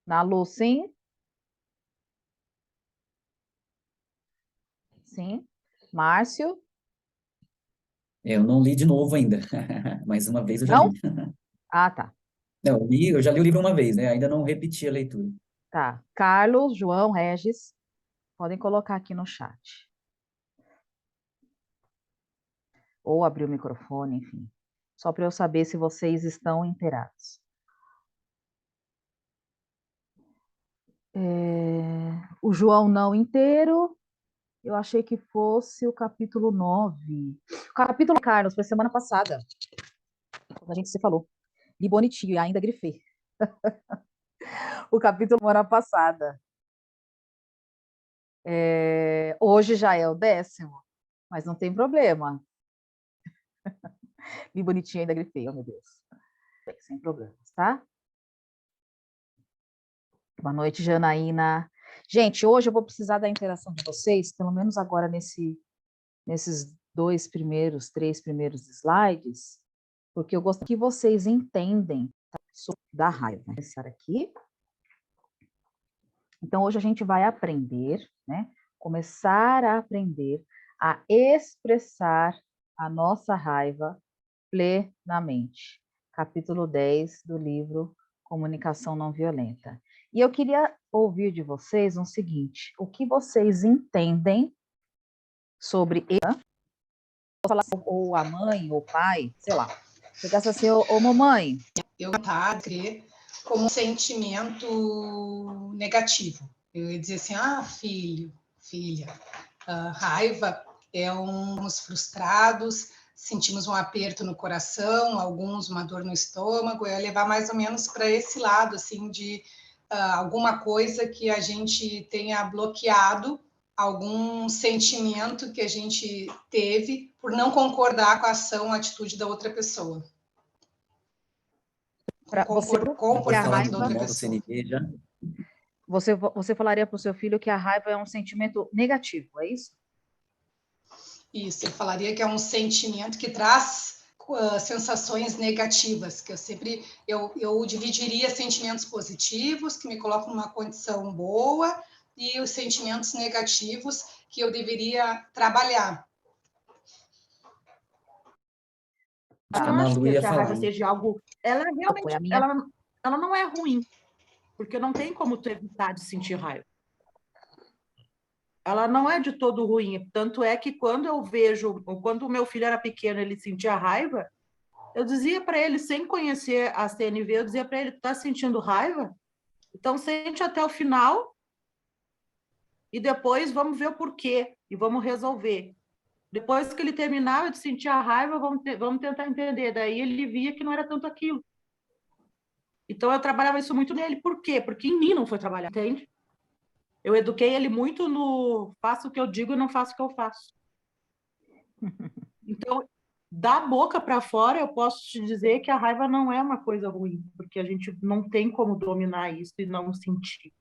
Na luz, sim? Sim. Márcio? Eu não li de novo ainda, mas uma vez eu já Não? li. Ah, tá. Não, eu já li o livro uma vez, né? Ainda não repeti a leitura. Tá. Carlos, João, Regis, podem colocar aqui no chat. Ou abrir o microfone, enfim. Só para eu saber se vocês estão inteirados. O João não inteiro. Eu achei que fosse o capítulo 9. O capítulo, Carlos, foi semana passada, quando a gente se falou. Li bonitinho e ainda grifei. O capítulo semana passada. Hoje já é o 10º, mas não tem problema. Li bonitinho e ainda grifei, oh meu Deus. Sem problemas, tá? Boa noite, Janaína. Gente, hoje eu vou precisar da interação de vocês, pelo menos agora nesses três primeiros slides, porque eu gosto que vocês entendem sobre da raiva. Vou começar aqui. Então, hoje a gente vai aprender, né? Começar a aprender a expressar a nossa raiva plenamente. Capítulo 10 do livro Comunicação Não Violenta. E eu queria ouvir de vocês o seguinte: o que vocês entendem sobre ou a mãe, ou o pai, sei lá. Chegasse assim, ô mamãe. Eu tentar crer como um sentimento negativo. Eu ia dizer assim, filho, filha, raiva é uns frustrados, sentimos um aperto no coração, alguns uma dor no estômago, eu ia levar mais ou menos para esse lado, assim, de alguma coisa que a gente tenha bloqueado, algum sentimento que a gente teve por não concordar com a ação, a atitude da outra pessoa. Você Pode a falar raiva, do modo CNV já? você falaria para o seu filho que a raiva é um sentimento negativo, é isso? Isso, eu falaria que é um sentimento que traz sensações negativas, que eu dividiria sentimentos positivos, que me colocam numa condição boa, e os sentimentos negativos que eu deveria trabalhar. Eu não acho que a raiva seja algo... Ela realmente, ela não é ruim, porque não tem como tu evitar de sentir raiva. Ela não é de todo ruim, tanto é que quando eu vejo, ou quando o meu filho era pequeno, ele sentia raiva, eu dizia para ele, sem conhecer a CNV, eu dizia para ele, tu tá sentindo raiva? Então sente até o final e depois vamos ver o porquê e vamos resolver. Depois que ele terminava de sentir a raiva, vamos tentar entender. Daí ele via que não era tanto aquilo. Então eu trabalhava isso muito nele. Por quê? Porque em mim não foi trabalhar, entende? Eu eduquei ele muito no faço o que eu digo e não faço o que eu faço. Então, da boca para fora, eu posso te dizer que a raiva não é uma coisa ruim, porque a gente não tem como dominar isso e não sentir.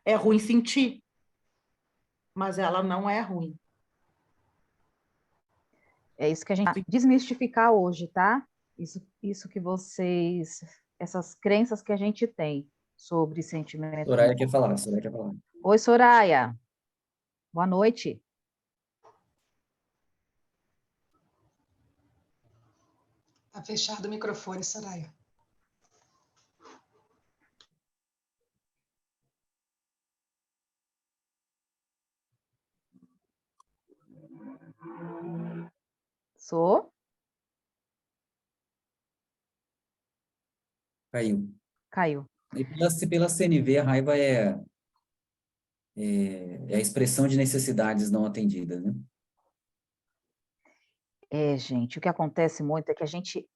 É ruim sentir, mas ela não é ruim. É isso que a gente vai desmistificar hoje, tá? Isso que vocês, essas crenças que a gente tem sobre sentimento. Soraya quer falar, Soraya quer falar. Oi, Soraya. Boa noite. Tá fechado o microfone, Soraya. Sou? Caiu. Caiu. E pela CNV, a raiva é a expressão de necessidades não atendidas, né? Gente, o que acontece muito é que a gente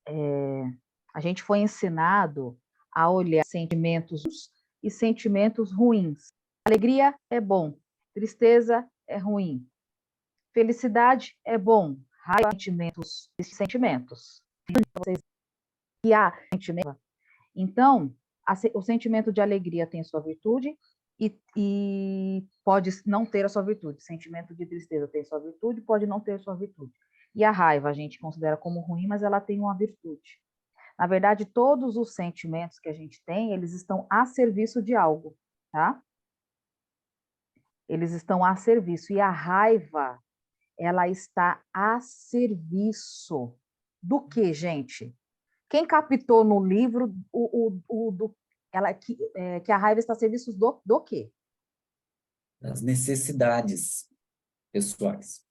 foi ensinado a olhar sentimentos e sentimentos ruins. Alegria é bom, tristeza é ruim, felicidade é bom, raiva sentimentos. E há sentimento. Então, o sentimento de alegria tem sua virtude e pode não ter a sua virtude. O sentimento de tristeza tem sua virtude, pode não ter sua virtude. E a raiva a gente considera como ruim, mas ela tem uma virtude. Na verdade, todos os sentimentos que a gente tem, eles estão a serviço de algo, tá? Eles estão a serviço. E a raiva, ela está a serviço do quê, gente? Quem captou no livro que a raiva está a serviço do quê? Das necessidades pessoais.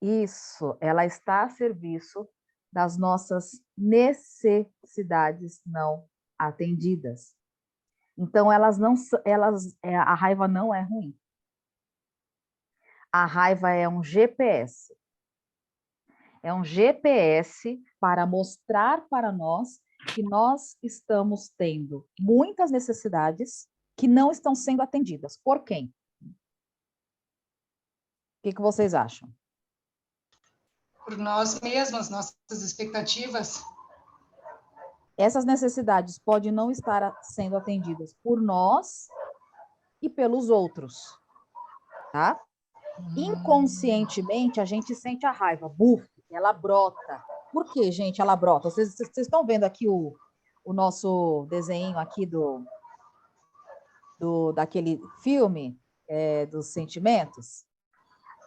Isso, ela está a serviço das nossas necessidades não atendidas. Então, a raiva não é ruim. A raiva é um GPS. É um GPS para mostrar para nós que nós estamos tendo muitas necessidades que não estão sendo atendidas. Por quem? O que vocês acham? Por nós mesmos, nossas expectativas. Essas necessidades podem não estar sendo atendidas por nós e pelos outros, tá? Inconscientemente, a gente sente a raiva, buf, ela brota. Por que, gente, ela brota? Vocês estão vendo aqui o nosso desenho aqui daquele filme dos sentimentos?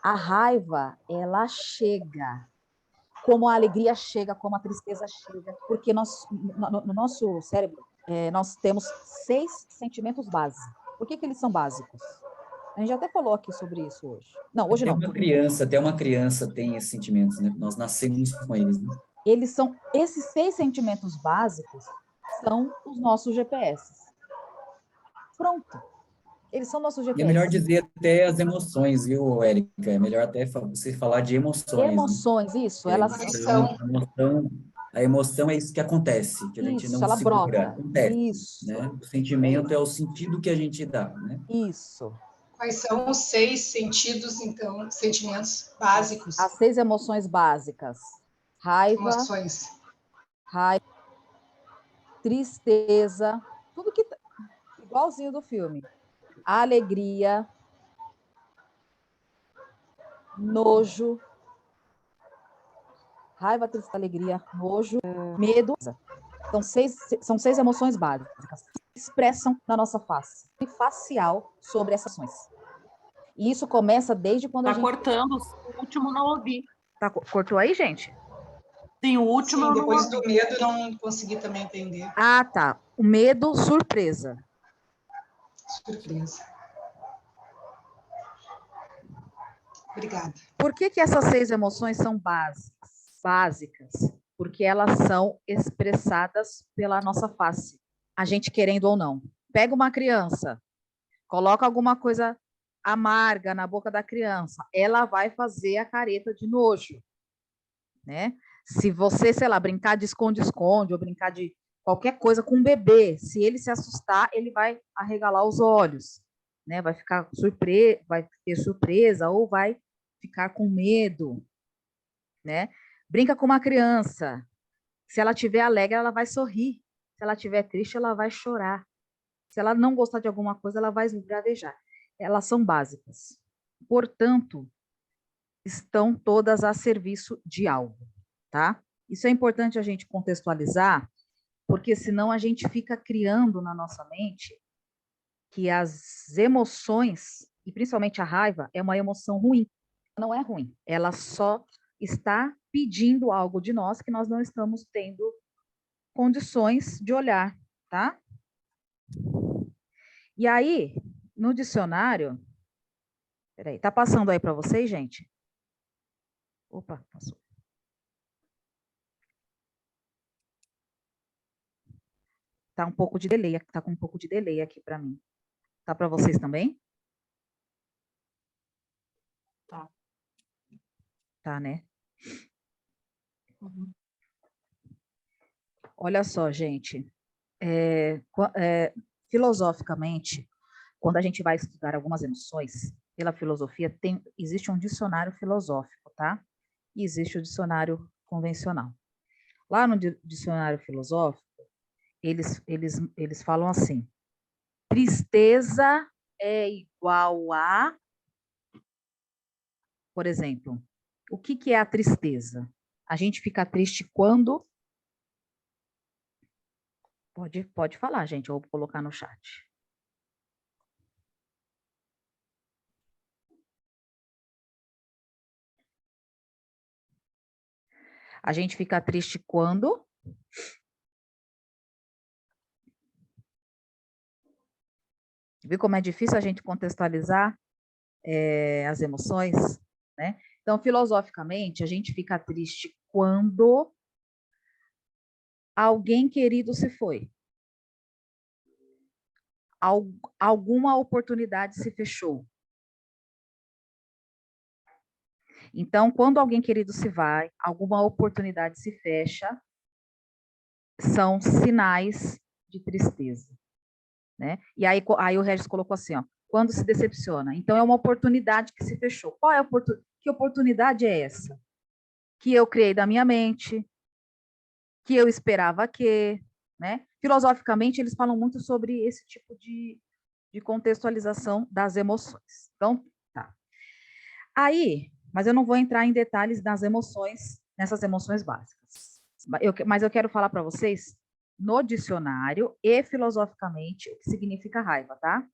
A raiva, ela chega, como a alegria chega, como a tristeza chega, porque no nosso cérebro, nós temos 6 sentimentos básicos. Por que eles são básicos? A gente até falou aqui sobre isso hoje. Não, hoje não. Até uma criança tem esses sentimentos, né? Nós nascemos com eles, né? Esses 6 sentimentos básicos são os nossos GPS. Pronto. Eles são nossos GPS. E é melhor dizer até as emoções, viu, Érica? É melhor até você falar de emoções. Emoções, né? Isso. Elas são. A emoção é isso que acontece, que a gente não ela segura. brota. Acontece, Isso. né? O sentimento é o sentido que a gente dá, né? Isso. Quais são os 6 sentidos, então, sentimentos básicos? As 6 emoções básicas. Raiva, emoções. Tristeza, tudo que igualzinho do filme. Alegria, nojo, raiva, tristeza, alegria, nojo, medo. São 6 emoções básicas que expressam na nossa face. E facial sobre essas ações. E isso começa desde quando a gente... Tá cortando, o último não ouvi. Cortou aí, gente? Sim, o último Sim, depois do medo não consegui também entender. Ah, tá. O medo, surpresa. Surpresa. Obrigada. Por que essas 6 emoções são básicas? Porque elas são expressadas pela nossa face, a gente querendo ou não. Pega uma criança, coloca alguma coisa amarga na boca da criança, ela vai fazer a careta de nojo, né? Se você, sei lá, brincar de esconde-esconde ou brincar de qualquer coisa com um bebê, se ele se assustar, ele vai arregalar os olhos, né? Vai ter surpresa ou vai ficar com medo, né? Brinca com uma criança. Se ela estiver alegre, ela vai sorrir. Se ela estiver triste, ela vai chorar. Se ela não gostar de alguma coisa, ela vai gaguejar. Elas são básicas. Portanto, estão todas a serviço de algo, tá? Isso é importante a gente contextualizar, porque senão a gente fica criando na nossa mente que as emoções, e principalmente a raiva, é uma emoção ruim. Não é ruim. Ela só está pedindo algo de nós que nós não estamos tendo condições de olhar, tá? E aí, no dicionário, peraí, tá passando aí para vocês, gente? Opa, passou. Tá um pouco de delay, tá com um pouco de delay aqui para mim. Tá para vocês também? Tá. Tá, né? Uhum. Olha só, gente. Filosoficamente, quando a gente vai estudar algumas emoções, pela filosofia, existe um dicionário filosófico, tá? E existe o dicionário convencional. Lá no dicionário filosófico, eles falam assim: tristeza é igual a... Por exemplo, o que é a tristeza? A gente fica triste quando Pode falar, gente, eu vou colocar no chat. A gente fica triste quando? Viu como é difícil a gente contextualizar as emoções, né? Então, filosoficamente, a gente fica triste quando alguém querido se foi. Alguma oportunidade se fechou. Então, quando alguém querido se vai, alguma oportunidade se fecha, são sinais de tristeza, né? E aí o Regis colocou assim, ó, quando se decepciona. Então, é uma oportunidade que se fechou. Qual é que oportunidade é essa? Que eu criei da minha mente, que eu esperava que, né? Filosoficamente, eles falam muito sobre esse tipo de contextualização das emoções. Então, tá. Aí, mas eu não vou entrar em detalhes das emoções, nessas emoções básicas. Mas eu quero falar para vocês, no dicionário e filosoficamente, o que significa raiva, tá?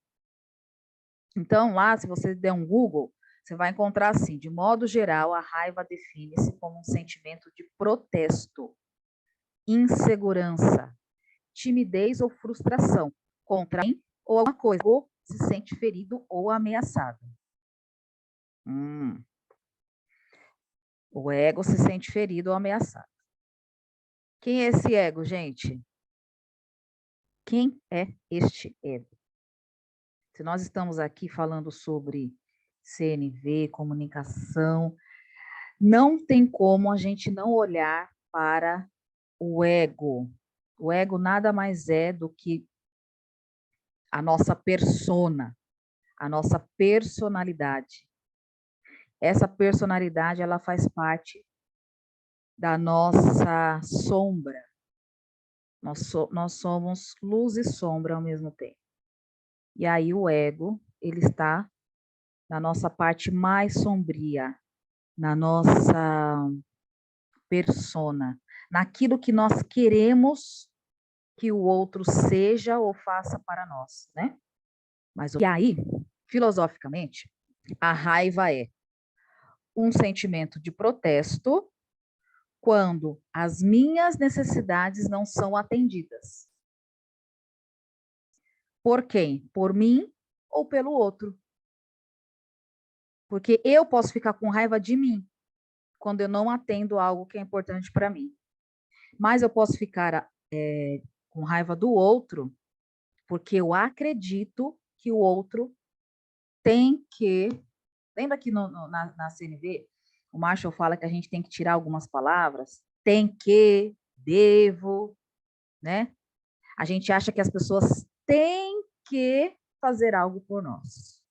Então, lá, se você der um Google, você vai encontrar assim, de modo geral, a raiva define-se como um sentimento de protesto, insegurança, timidez ou frustração contra alguém ou alguma coisa, ou se sente ferido ou ameaçado. O ego se sente ferido ou ameaçado. Quem é esse ego, gente? Quem é este ego? Se nós estamos aqui falando sobre CNV, comunicação, não tem como a gente não olhar para o ego. O ego nada mais é do que a nossa persona, a nossa personalidade. Essa personalidade, ela faz parte da nossa sombra. Nós somos luz e sombra ao mesmo tempo. E aí o ego, ele está na nossa parte mais sombria, na nossa persona, naquilo que nós queremos que o outro seja ou faça para nós, né? E aí, filosoficamente, a raiva é um sentimento de protesto quando as minhas necessidades não são atendidas. Por quem? Por mim ou pelo outro. Porque eu posso ficar com raiva de mim quando eu não atendo algo que é importante para mim. Mas eu posso ficar com raiva do outro porque eu acredito que o outro tem que... Lembra que na CNV, o Marshall fala que a gente tem que tirar algumas palavras? Tem que, devo, né? A gente acha que as pessoas têm que fazer algo por nós.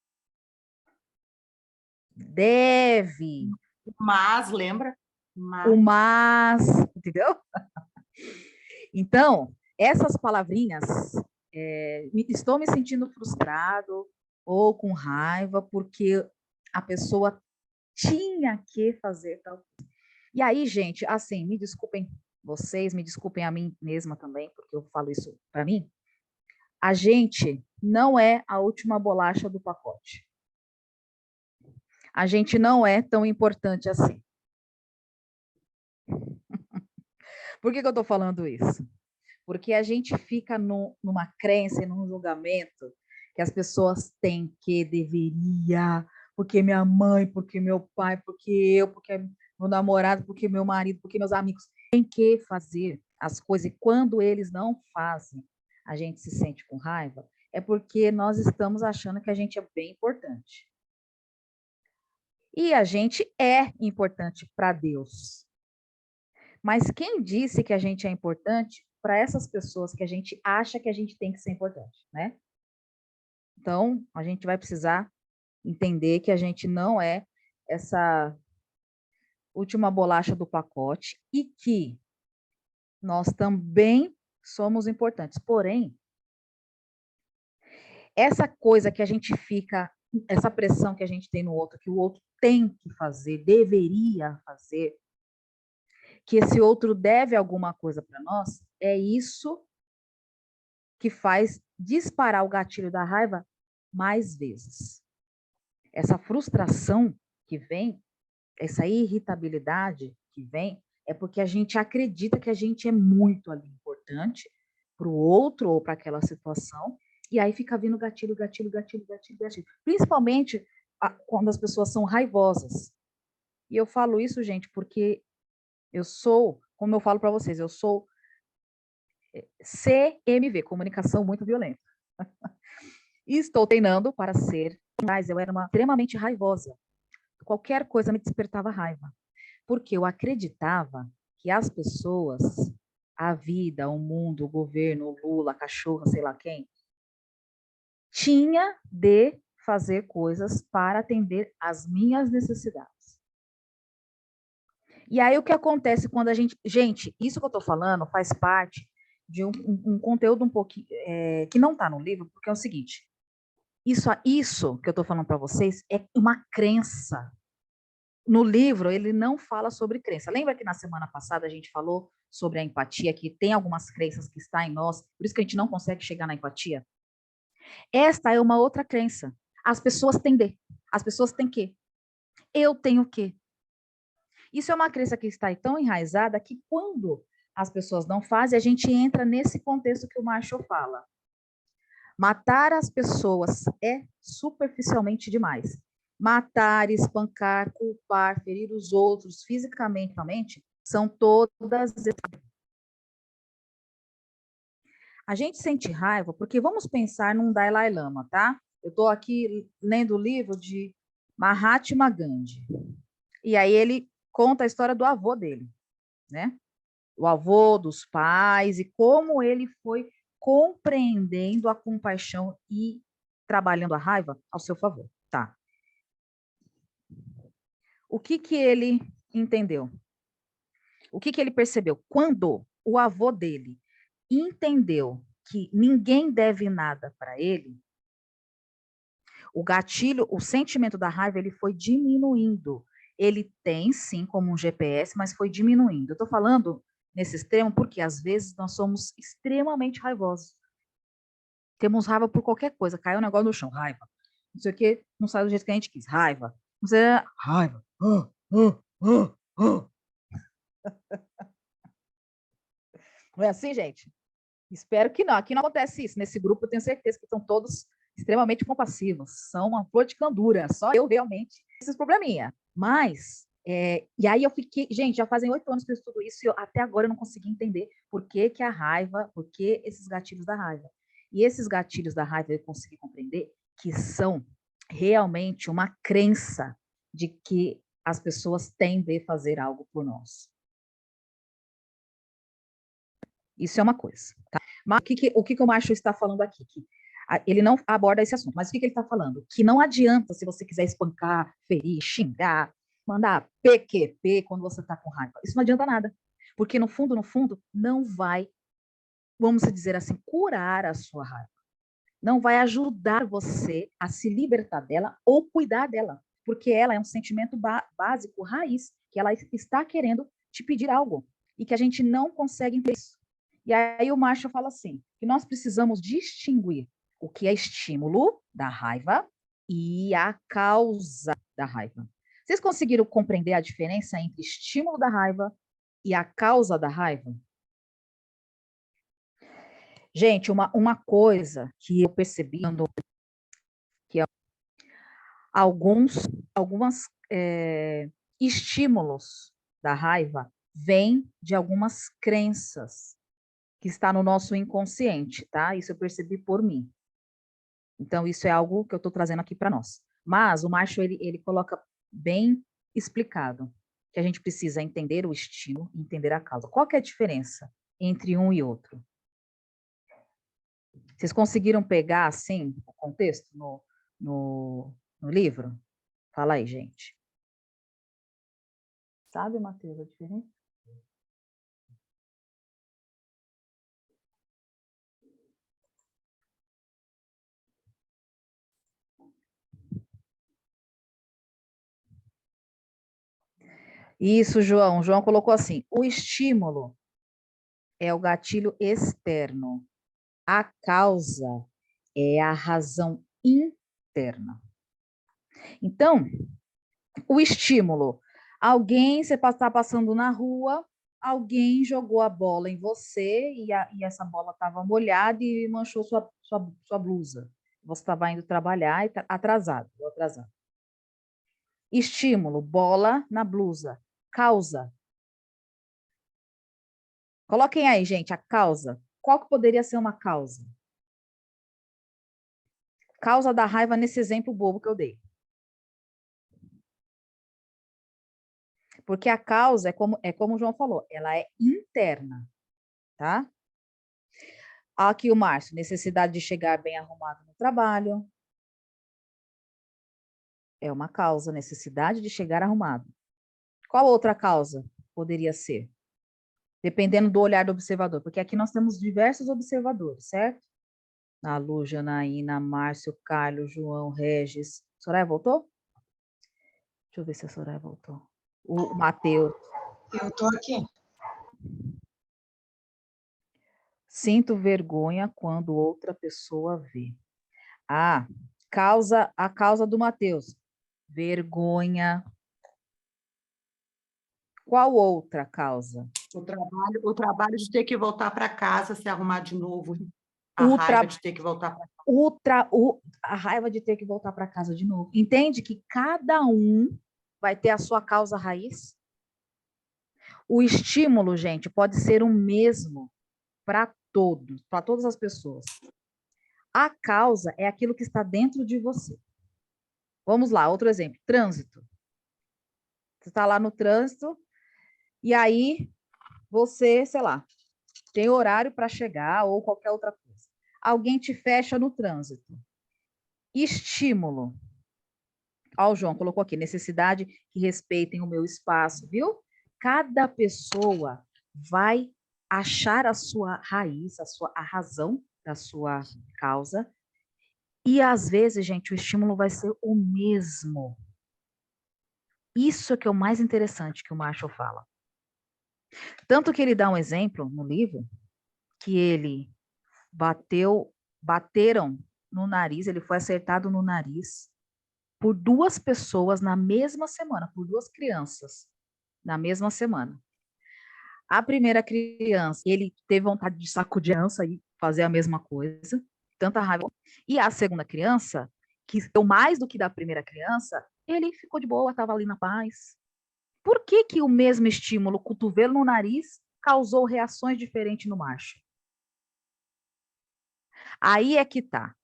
Deve. Mas, lembra? O mas, entendeu? Então, essas palavrinhas, estou me sentindo frustrado ou com raiva porque a pessoa tinha que fazer tal coisa. E aí, gente, assim, me desculpem vocês, me desculpem a mim mesma também, porque eu falo isso para mim. A gente não é a última bolacha do pacote. A gente não é tão importante assim. Por que eu estou falando isso? Porque a gente fica numa crença, num julgamento, que as pessoas têm que, deveria, porque minha mãe, porque meu pai, porque eu, porque meu namorado, porque meu marido, porque meus amigos têm que fazer as coisas. E quando eles não fazem, a gente se sente com raiva, é porque nós estamos achando que a gente é bem importante. E a gente é importante para Deus. Mas quem disse que a gente é importante para essas pessoas que a gente acha que a gente tem que ser importante, né? Então, a gente vai precisar entender que a gente não é essa última bolacha do pacote e que nós também somos importantes. Porém, essa coisa que a gente fica, essa pressão que a gente tem no outro, que o outro tem que fazer, deveria fazer, que esse outro deve alguma coisa para nós, é isso que faz disparar o gatilho da raiva mais vezes. Essa frustração que vem, essa irritabilidade que vem, é porque a gente acredita que a gente é muito ali importante para o outro ou para aquela situação, e aí fica vindo gatilho, gatilho, gatilho, gatilho, gatilho. Principalmente quando as pessoas são raivosas. E eu falo isso, gente, porque eu sou, como eu falo para vocês, eu sou CMV, comunicação muito violenta. E estou treinando para ser, mas eu era extremamente raivosa. Qualquer coisa me despertava raiva. Porque eu acreditava que as pessoas, a vida, o mundo, o governo, o Lula, a cachorra, sei lá quem, tinha de fazer coisas para atender às minhas necessidades. E aí o que acontece quando a gente... Gente, isso que eu estou falando faz parte de um conteúdo um pouquinho... que não está no livro, porque é o seguinte, isso que eu estou falando para vocês é uma crença. No livro, ele não fala sobre crença. Lembra que na semana passada a gente falou sobre a empatia, que tem algumas crenças que estão em nós, por isso que a gente não consegue chegar na empatia? Esta é uma outra crença. As pessoas têm de. As pessoas têm que. Eu tenho que. Isso é uma crença que está tão enraizada que quando as pessoas não fazem, a gente entra nesse contexto que o Marshall fala. Matar as pessoas é superficialmente demais. Matar, espancar, culpar, ferir os outros fisicamente, são todas... A gente sente raiva porque vamos pensar num Dalai Lama, tá? Eu estou aqui lendo o livro de Mahatma Gandhi. E aí ele conta a história do avô dele, né? O avô, dos pais, e como ele foi compreendendo a compaixão e trabalhando a raiva ao seu favor. Tá. O que ele entendeu? O que ele percebeu? Quando o avô dele entendeu que ninguém deve nada para ele, o gatilho, o sentimento da raiva, ele foi diminuindo. Ele tem, sim, como um GPS, mas foi diminuindo. Eu estou falando nesse extremo porque, às vezes, nós somos extremamente raivosos. Temos raiva por qualquer coisa. Caiu um negócio no chão, raiva. Não sei o quê, não sai do jeito que a gente quis, raiva. Não sei, raiva. Não é assim, gente? Espero que não. Aqui não acontece isso. Nesse grupo eu tenho certeza que estão todos extremamente compassivos. São uma flor de candura. Só eu realmente esses probleminha. Mas, e aí eu fiquei... Gente, já fazem 8 anos que eu estudo isso e até agora eu não consegui entender por que a raiva, por que esses gatilhos da raiva. E esses gatilhos da raiva eu consegui compreender que são realmente uma crença de que as pessoas têm de fazer algo por nós. Isso é uma coisa. Tá? Mas o que o Marshall está falando aqui? Que ele não aborda esse assunto, mas o que ele está falando? Que não adianta se você quiser espancar, ferir, xingar, mandar PQP quando você está com raiva. Isso não adianta nada. Porque no fundo, não vai, vamos dizer assim, curar a sua raiva. Não vai ajudar você a se libertar dela ou cuidar dela. Porque ela é um sentimento básico, raiz, que ela está querendo te pedir algo. E que a gente não consegue entender isso. E aí o Marshall fala assim, que nós precisamos distinguir o que é estímulo da raiva e a causa da raiva. Vocês conseguiram compreender a diferença entre estímulo da raiva e a causa da raiva? Gente, uma coisa que eu percebi que alguns estímulos da raiva vêm de algumas crenças que está no nosso inconsciente, tá? Isso eu percebi por mim. Então, isso é algo que eu estou trazendo aqui para nós. Mas o Marshall, ele coloca bem explicado que a gente precisa entender o estímulo e entender a causa. Qual que é a diferença entre um e outro? Vocês conseguiram pegar, assim, o contexto no livro? Fala aí, gente. Sabe, Matheus, a diferença? Isso, João. João colocou assim, o estímulo é o gatilho externo. A causa é a razão interna. Então, o estímulo. Alguém, você está passando na rua, alguém jogou a bola em você e essa bola estava molhada e manchou sua blusa. Você estava indo trabalhar e tá atrasado. Estímulo, bola na blusa. Causa. Coloquem aí, gente, a causa. Qual que poderia ser uma causa? Causa da raiva nesse exemplo bobo que eu dei. Porque a causa é como o João falou, ela é interna, tá? Aqui o Márcio, necessidade de chegar bem arrumado no trabalho. É uma causa, necessidade de chegar arrumado. Qual outra causa poderia ser? Dependendo do olhar do observador, porque aqui nós temos diversos observadores, certo? A Lu, Janaína, Márcio, Carlos, João, Regis. Soraya voltou? Deixa eu ver se a Soraya voltou. O Matheus. Eu estou aqui. Sinto vergonha quando outra pessoa vê. A causa do Matheus. Vergonha. Qual outra causa? O trabalho de ter que voltar para casa, se arrumar de novo. A raiva de ter que voltar para casa. A raiva de ter que voltar para casa de novo. Entende que cada um vai ter a sua causa raiz? O estímulo, gente, pode ser o mesmo para todos, para todas as pessoas. A causa é aquilo que está dentro de você. Vamos lá, outro exemplo. Trânsito. Você está lá no trânsito e aí você, sei lá, tem horário para chegar ou qualquer outra coisa. Alguém te fecha no trânsito. Estímulo. Ó, o João colocou aqui, necessidade que respeitem o meu espaço, viu? Cada pessoa vai achar a sua raiz, a razão da sua causa. E às vezes, gente, o estímulo vai ser o mesmo. Isso é que é o mais interessante que o Marshall fala. Tanto que ele dá um exemplo no livro que ele bateram no nariz, ele foi acertado no nariz por 2 pessoas na mesma semana, por 2 crianças na mesma semana. A primeira criança, ele teve vontade de sacudir a criança e fazer a mesma coisa, tanta raiva. E a segunda criança, que deu mais do que da primeira criança, ele ficou de boa, estava ali na paz. Por que que o mesmo estímulo, cotovelo no nariz, causou reações diferentes no macho? Aí é que tá.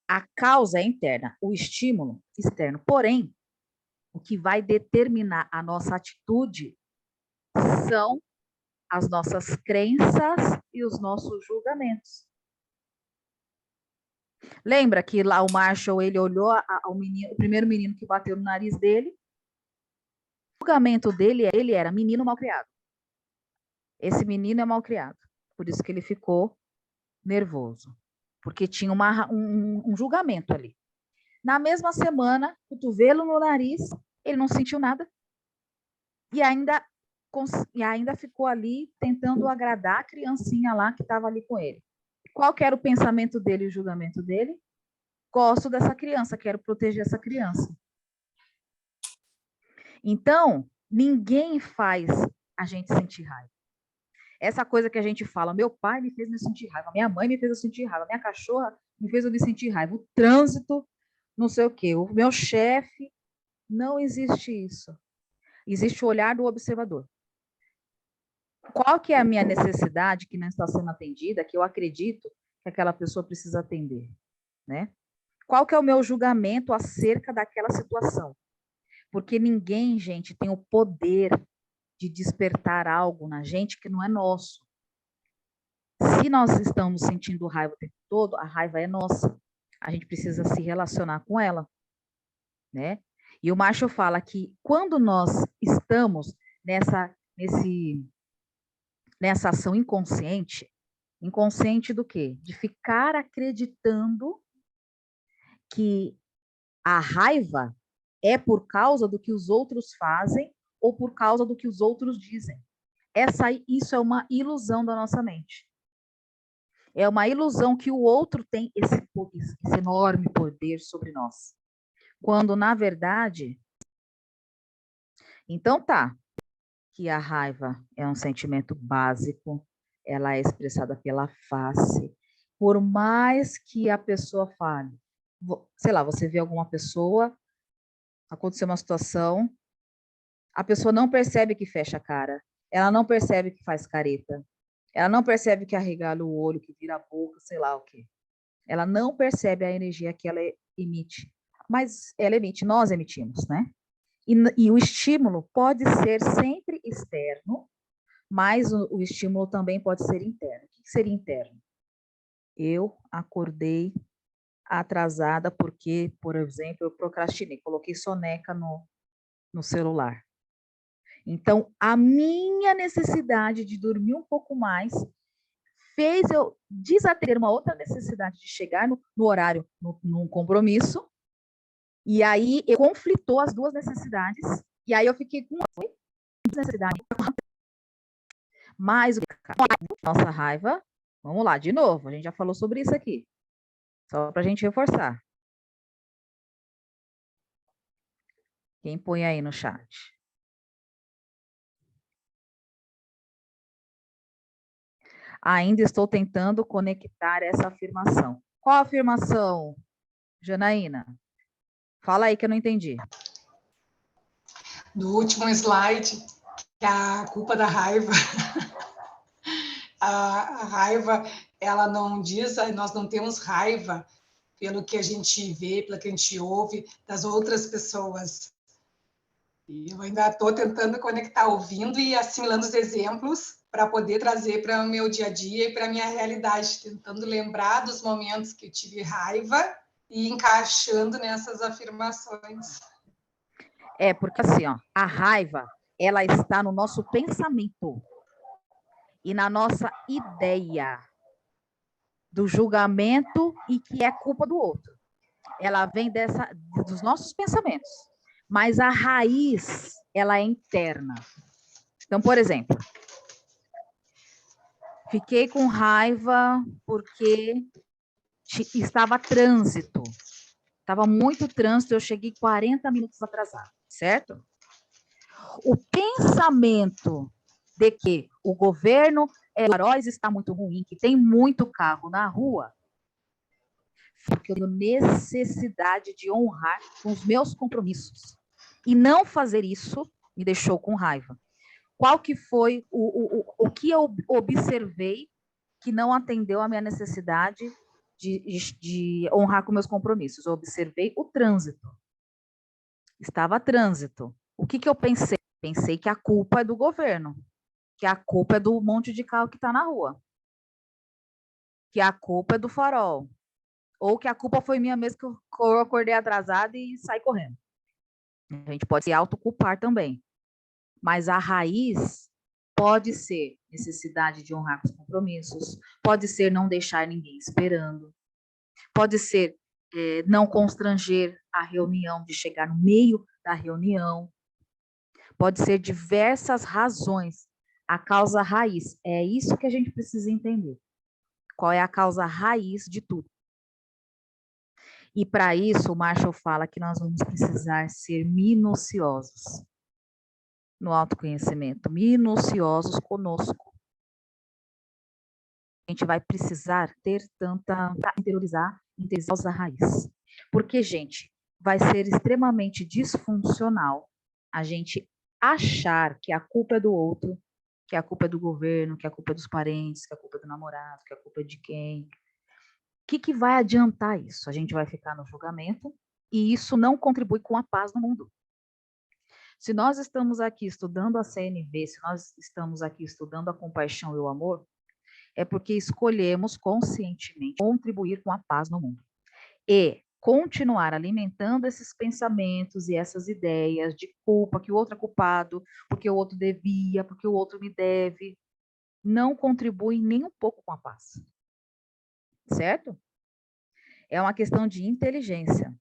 A causa é interna, o estímulo externo. Porém, o que vai determinar a nossa atitude são as nossas crenças e os nossos julgamentos. Lembra que lá o Marshall, ele olhou o primeiro menino que bateu no nariz dele? O julgamento dele, ele era menino malcriado. Esse menino é malcriado. Por isso que ele ficou nervoso. Porque tinha um julgamento ali. Na mesma semana, cotovelo no nariz, ele não sentiu nada. E ainda ficou ali tentando agradar a criancinha lá que estava ali com ele. Qual que era o pensamento dele e o julgamento dele? Gosto dessa criança, quero proteger essa criança. Então, ninguém faz a gente sentir raiva. Essa coisa que a gente fala, meu pai me fez me sentir raiva, minha mãe me fez eu sentir raiva, minha cachorra me fez eu me sentir raiva, o trânsito, não sei o quê, o meu chefe, não existe isso. Existe o olhar do observador. Qual que é a minha necessidade que não está sendo atendida, que eu acredito que aquela pessoa precisa atender, né? Qual que é o meu julgamento acerca daquela situação? Porque ninguém, gente, tem o poder de despertar algo na gente que não é nosso. Se nós estamos sentindo raiva o tempo todo, a raiva é nossa. A gente precisa se relacionar com ela, né? E o Marshall fala que quando nós estamos nessa ação inconsciente do quê? De ficar acreditando que a raiva é por causa do que os outros fazem ou por causa do que os outros dizem. Isso é uma ilusão da nossa mente. É uma ilusão que o outro tem esse enorme poder sobre nós. Quando, na verdade, então tá, que a raiva é um sentimento básico, ela é expressada pela face. Por mais que a pessoa fale, sei lá, você vê alguma pessoa, aconteceu uma situação, a pessoa não percebe que fecha a cara, ela não percebe que faz careta, ela não percebe que arregala o olho, que vira a boca, sei lá o quê. Ela não percebe a energia que ela emite. Mas ela emite, nós emitimos, né? E o estímulo pode ser sempre externo, mas o estímulo também pode ser interno. O que seria interno? Eu acordei atrasada porque, por exemplo, eu procrastinei, coloquei soneca no celular. Então, a minha necessidade de dormir um pouco mais fez eu desatender uma outra necessidade de chegar no horário, num compromisso, e aí eu conflitou as duas necessidades, e aí eu fiquei com uma necessidade. Mas nossa raiva, vamos lá, de novo, a gente já falou sobre isso aqui, só para a gente reforçar. Quem põe aí no chat? Ainda estou tentando conectar essa afirmação. Qual afirmação, Janaína? Fala aí que eu não entendi. Do último slide, que é a culpa da raiva. A raiva, ela não diz, nós não temos raiva pelo que a gente vê, pelo que a gente ouve das outras pessoas. E eu ainda estou tentando conectar, ouvindo e assimilando os exemplos para poder trazer para o meu dia a dia e para a minha realidade, tentando lembrar dos momentos que eu tive raiva e encaixando nessas afirmações. É, porque assim, ó, a raiva, ela está no nosso pensamento e na nossa ideia do julgamento e que é culpa do outro. Ela vem dos nossos pensamentos, mas a raiz, ela é interna. Então, por exemplo, fiquei com raiva porque estava trânsito. Estava muito trânsito, eu cheguei 40 minutos atrasado, certo? O pensamento de que o governo Heróis está muito ruim, que tem muito carro na rua, porque eu tenho necessidade de honrar com os meus compromissos. E não fazer isso me deixou com raiva. Qual que foi o que eu observei que não atendeu a minha necessidade de honrar com meus compromissos? Eu observei o trânsito. Estava trânsito. O que eu pensei? Pensei que a culpa é do governo, que a culpa é do monte de carro que está na rua, que a culpa é do farol, ou que a culpa foi minha mesmo que eu acordei atrasada e saí correndo. A gente pode se autoculpar também. Mas a raiz pode ser necessidade de honrar os compromissos, pode ser não deixar ninguém esperando, pode ser não constranger a reunião, de chegar no meio da reunião, pode ser diversas razões. A causa raiz, é isso que a gente precisa entender. Qual é a causa raiz de tudo? E para isso, o Marshall fala que nós vamos precisar ser minuciosos no autoconhecimento, minuciosos conosco. A gente vai precisar interiorizar a raiz. Porque, gente, vai ser extremamente disfuncional a gente achar que a culpa é do outro, que a culpa é do governo, que a culpa é dos parentes, que a culpa é do namorado, que a culpa é de quem. O que vai adiantar isso? A gente vai ficar no julgamento e isso não contribui com a paz no mundo. Se nós estamos aqui estudando a CNV, se nós estamos aqui estudando a compaixão e o amor, é porque escolhemos conscientemente contribuir com a paz no mundo. E continuar alimentando esses pensamentos e essas ideias de culpa, que o outro é culpado, porque o outro devia, porque o outro me deve, não contribui nem um pouco com a paz. Certo? É uma questão de inteligência.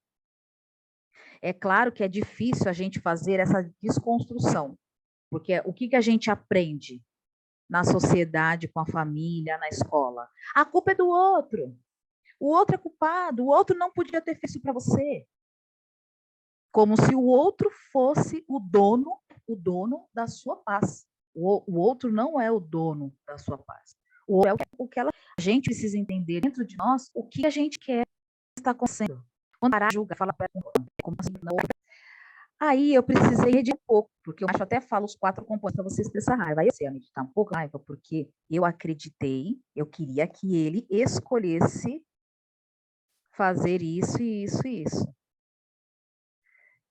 É claro que é difícil a gente fazer essa desconstrução, porque o que a gente aprende? na sociedade, com a família, na escola. A culpa é do outro. O outro é culpado. O outro não podia ter feito isso para você. Como se o outro fosse o dono da sua paz. O outro não é o dono da sua paz. O outro é o que a gente precisa entender dentro de nós, o que a gente quer estar acontecendo. Quando parar, julga, fala como assim, não. Aí eu precisei redigir um pouco, porque eu acho até falo os 4 componentes para você expressar raiva. Aí eu sei, amiga, tá um pouco raiva, porque eu acreditei, eu queria que ele escolhesse fazer isso e isso e isso.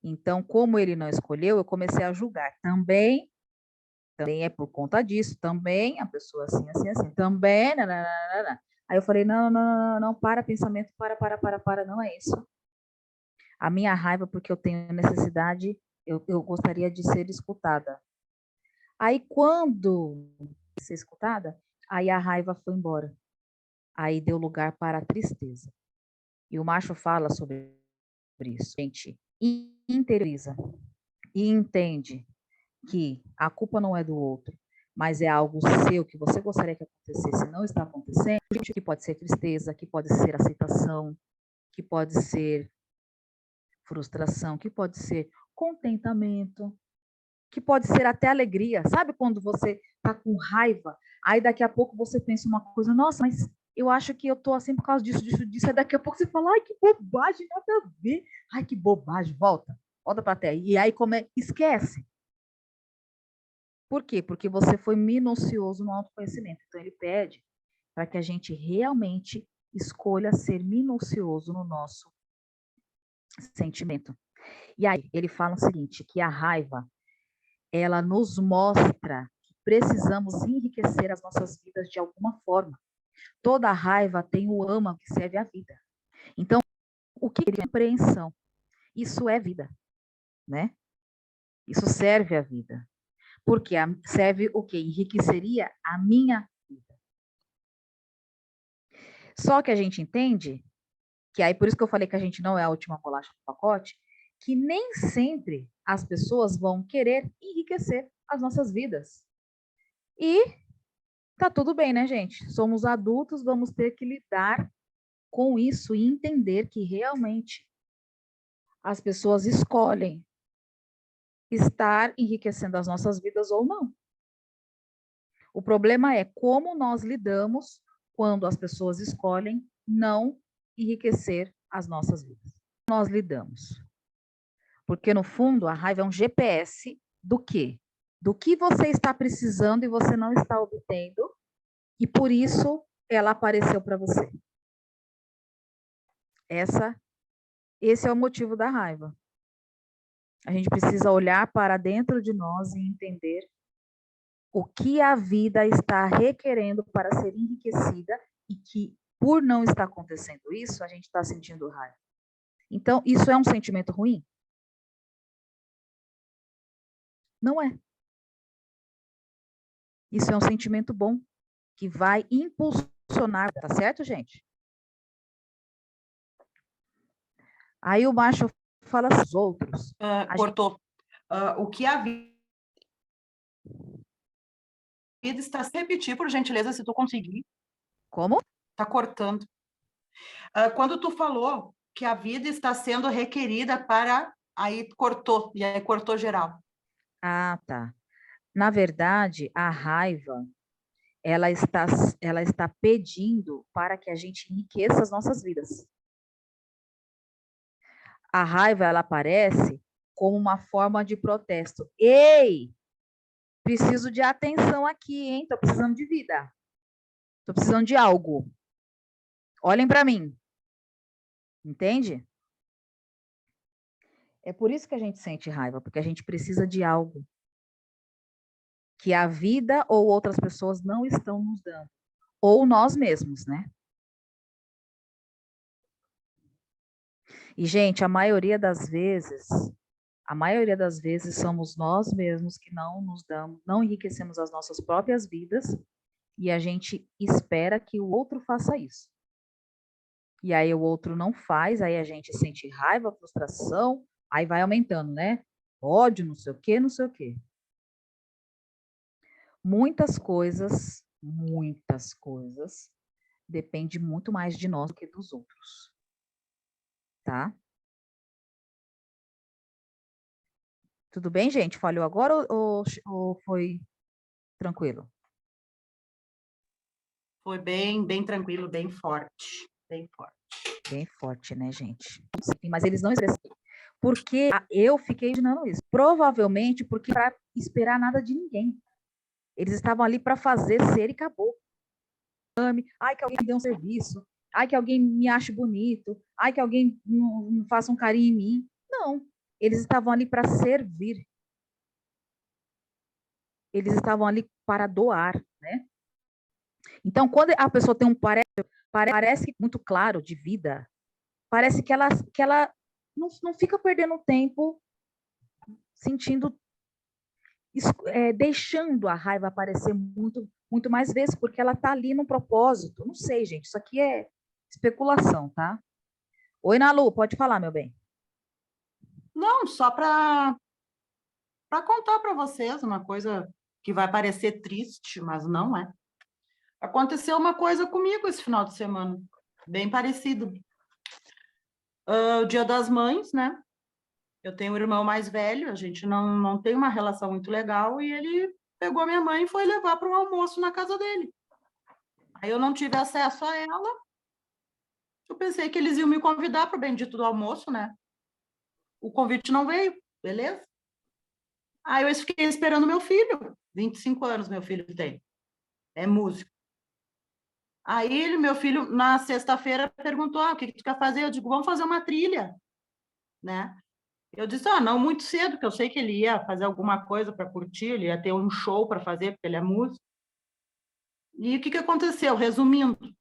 Então, como ele não escolheu, eu comecei a julgar. Também é por conta disso, também a pessoa assim, assim, assim, também, nananana. Aí eu falei, não, para, pensamento, para, não é isso. A minha raiva, porque eu tenho necessidade, eu gostaria de ser escutada. Aí, quando ser escutada, aí a raiva foi embora. Aí deu lugar para a tristeza. E o macho fala sobre isso. Gente, interioriza e entende que a culpa não é do outro, mas é algo seu que você gostaria que acontecesse, não está acontecendo, que pode ser tristeza, que pode ser aceitação, que pode ser frustração, que pode ser contentamento, que pode ser até alegria. Sabe quando você está com raiva, aí daqui a pouco você pensa uma coisa, nossa, mas eu acho que eu tô assim por causa disso, aí daqui a pouco você fala, ai, que bobagem, nada a ver. Ai, que bobagem, volta para a terra. E aí esquece. Por quê? Porque você foi minucioso no autoconhecimento. Então, ele pede para que a gente realmente escolha ser minucioso no nosso sentimento. E aí, ele fala o seguinte, que a raiva, ela nos mostra que precisamos enriquecer as nossas vidas de alguma forma. Toda raiva tem o âmago que serve à vida. Então, o que é compreensão? Isso é vida, né? Isso serve à vida. Porque serve o quê? Enriqueceria a minha vida. Só que a gente entende, que aí por isso que eu falei que a gente não é a última bolacha do pacote, que nem sempre as pessoas vão querer enriquecer as nossas vidas. E tá tudo bem, né, gente? Somos adultos, vamos ter que lidar com isso e entender que realmente as pessoas escolhem estar enriquecendo as nossas vidas ou não. O problema é como nós lidamos quando as pessoas escolhem não enriquecer as nossas vidas. Nós lidamos. Porque, no fundo, a raiva é um GPS do quê? Do que você está precisando e você não está obtendo, e por isso ela apareceu para você. Esse é o motivo da raiva. A gente precisa olhar para dentro de nós e entender o que a vida está requerendo para ser enriquecida e que, por não estar acontecendo isso, a gente está sentindo raiva. Então, isso é um sentimento ruim? Não é. Isso é um sentimento bom, que vai impulsionar, tá certo, gente? Aí o macho fala aos outros. Cortou. O que a vida está se repetir, por gentileza, se tu conseguir. Como? Está cortando. Quando tu falou que a vida está sendo requerida para... Aí cortou, e aí cortou geral. Ah, tá. Na verdade, a raiva, ela está pedindo para que a gente enriqueça as nossas vidas. A raiva, ela aparece como uma forma de protesto. Ei, preciso de atenção aqui, hein? Estou precisando de vida. Estou precisando de algo. Olhem para mim. Entende? É por isso que a gente sente raiva, porque a gente precisa de algo que a vida ou outras pessoas não estão nos dando. Ou nós mesmos, né? E, gente, a maioria das vezes somos nós mesmos que não nos damos, não enriquecemos as nossas próprias vidas e a gente espera que o outro faça isso. E aí o outro não faz, aí a gente sente raiva, frustração, aí vai aumentando, né? Ódio, não sei o quê, não sei o quê. muitas coisas depende muito mais de nós do que dos outros, tá? Tudo bem, gente? Falhou agora ou foi tranquilo? Foi bem tranquilo, bem forte. Bem forte. Bem forte, né, gente? Sim, mas eles não expressam. Porque eu fiquei imaginando isso. Provavelmente porque para esperar nada de ninguém. Eles estavam ali para fazer, ser e acabou. Ai, que alguém me dê um serviço. Ai, que alguém me ache bonito. Ai, que alguém faça um carinho em mim. Não. Eles estavam ali para servir. Eles estavam ali para doar, né? Então, quando a pessoa tem parece muito claro de vida, parece que ela não fica perdendo tempo sentindo, deixando a raiva aparecer muito mais vezes, porque ela está ali no propósito. Não sei, gente, isso aqui é especulação, tá? Oi, Nalu, pode falar, meu bem. Não, só para contar para vocês uma coisa que vai parecer triste, mas não é. Aconteceu uma coisa comigo esse final de semana, bem parecido. O Dia das Mães, né? Eu tenho um irmão mais velho, a gente não tem uma relação muito legal, e ele pegou minha mãe e foi levar para um almoço na casa dele. Aí eu não tive acesso a ela, eu pensei que eles iam me convidar para o bendito do almoço, né? O convite não veio, beleza? Aí eu fiquei esperando meu filho, 25 anos meu filho tem, é músico. Aí meu filho, na sexta-feira, perguntou, o que tu quer fazer? Eu digo, vamos fazer uma trilha, né? Eu disse, não muito cedo, porque eu sei que ele ia fazer alguma coisa para curtir, ele ia ter um show para fazer, porque ele é músico. E o que aconteceu? Resumindo,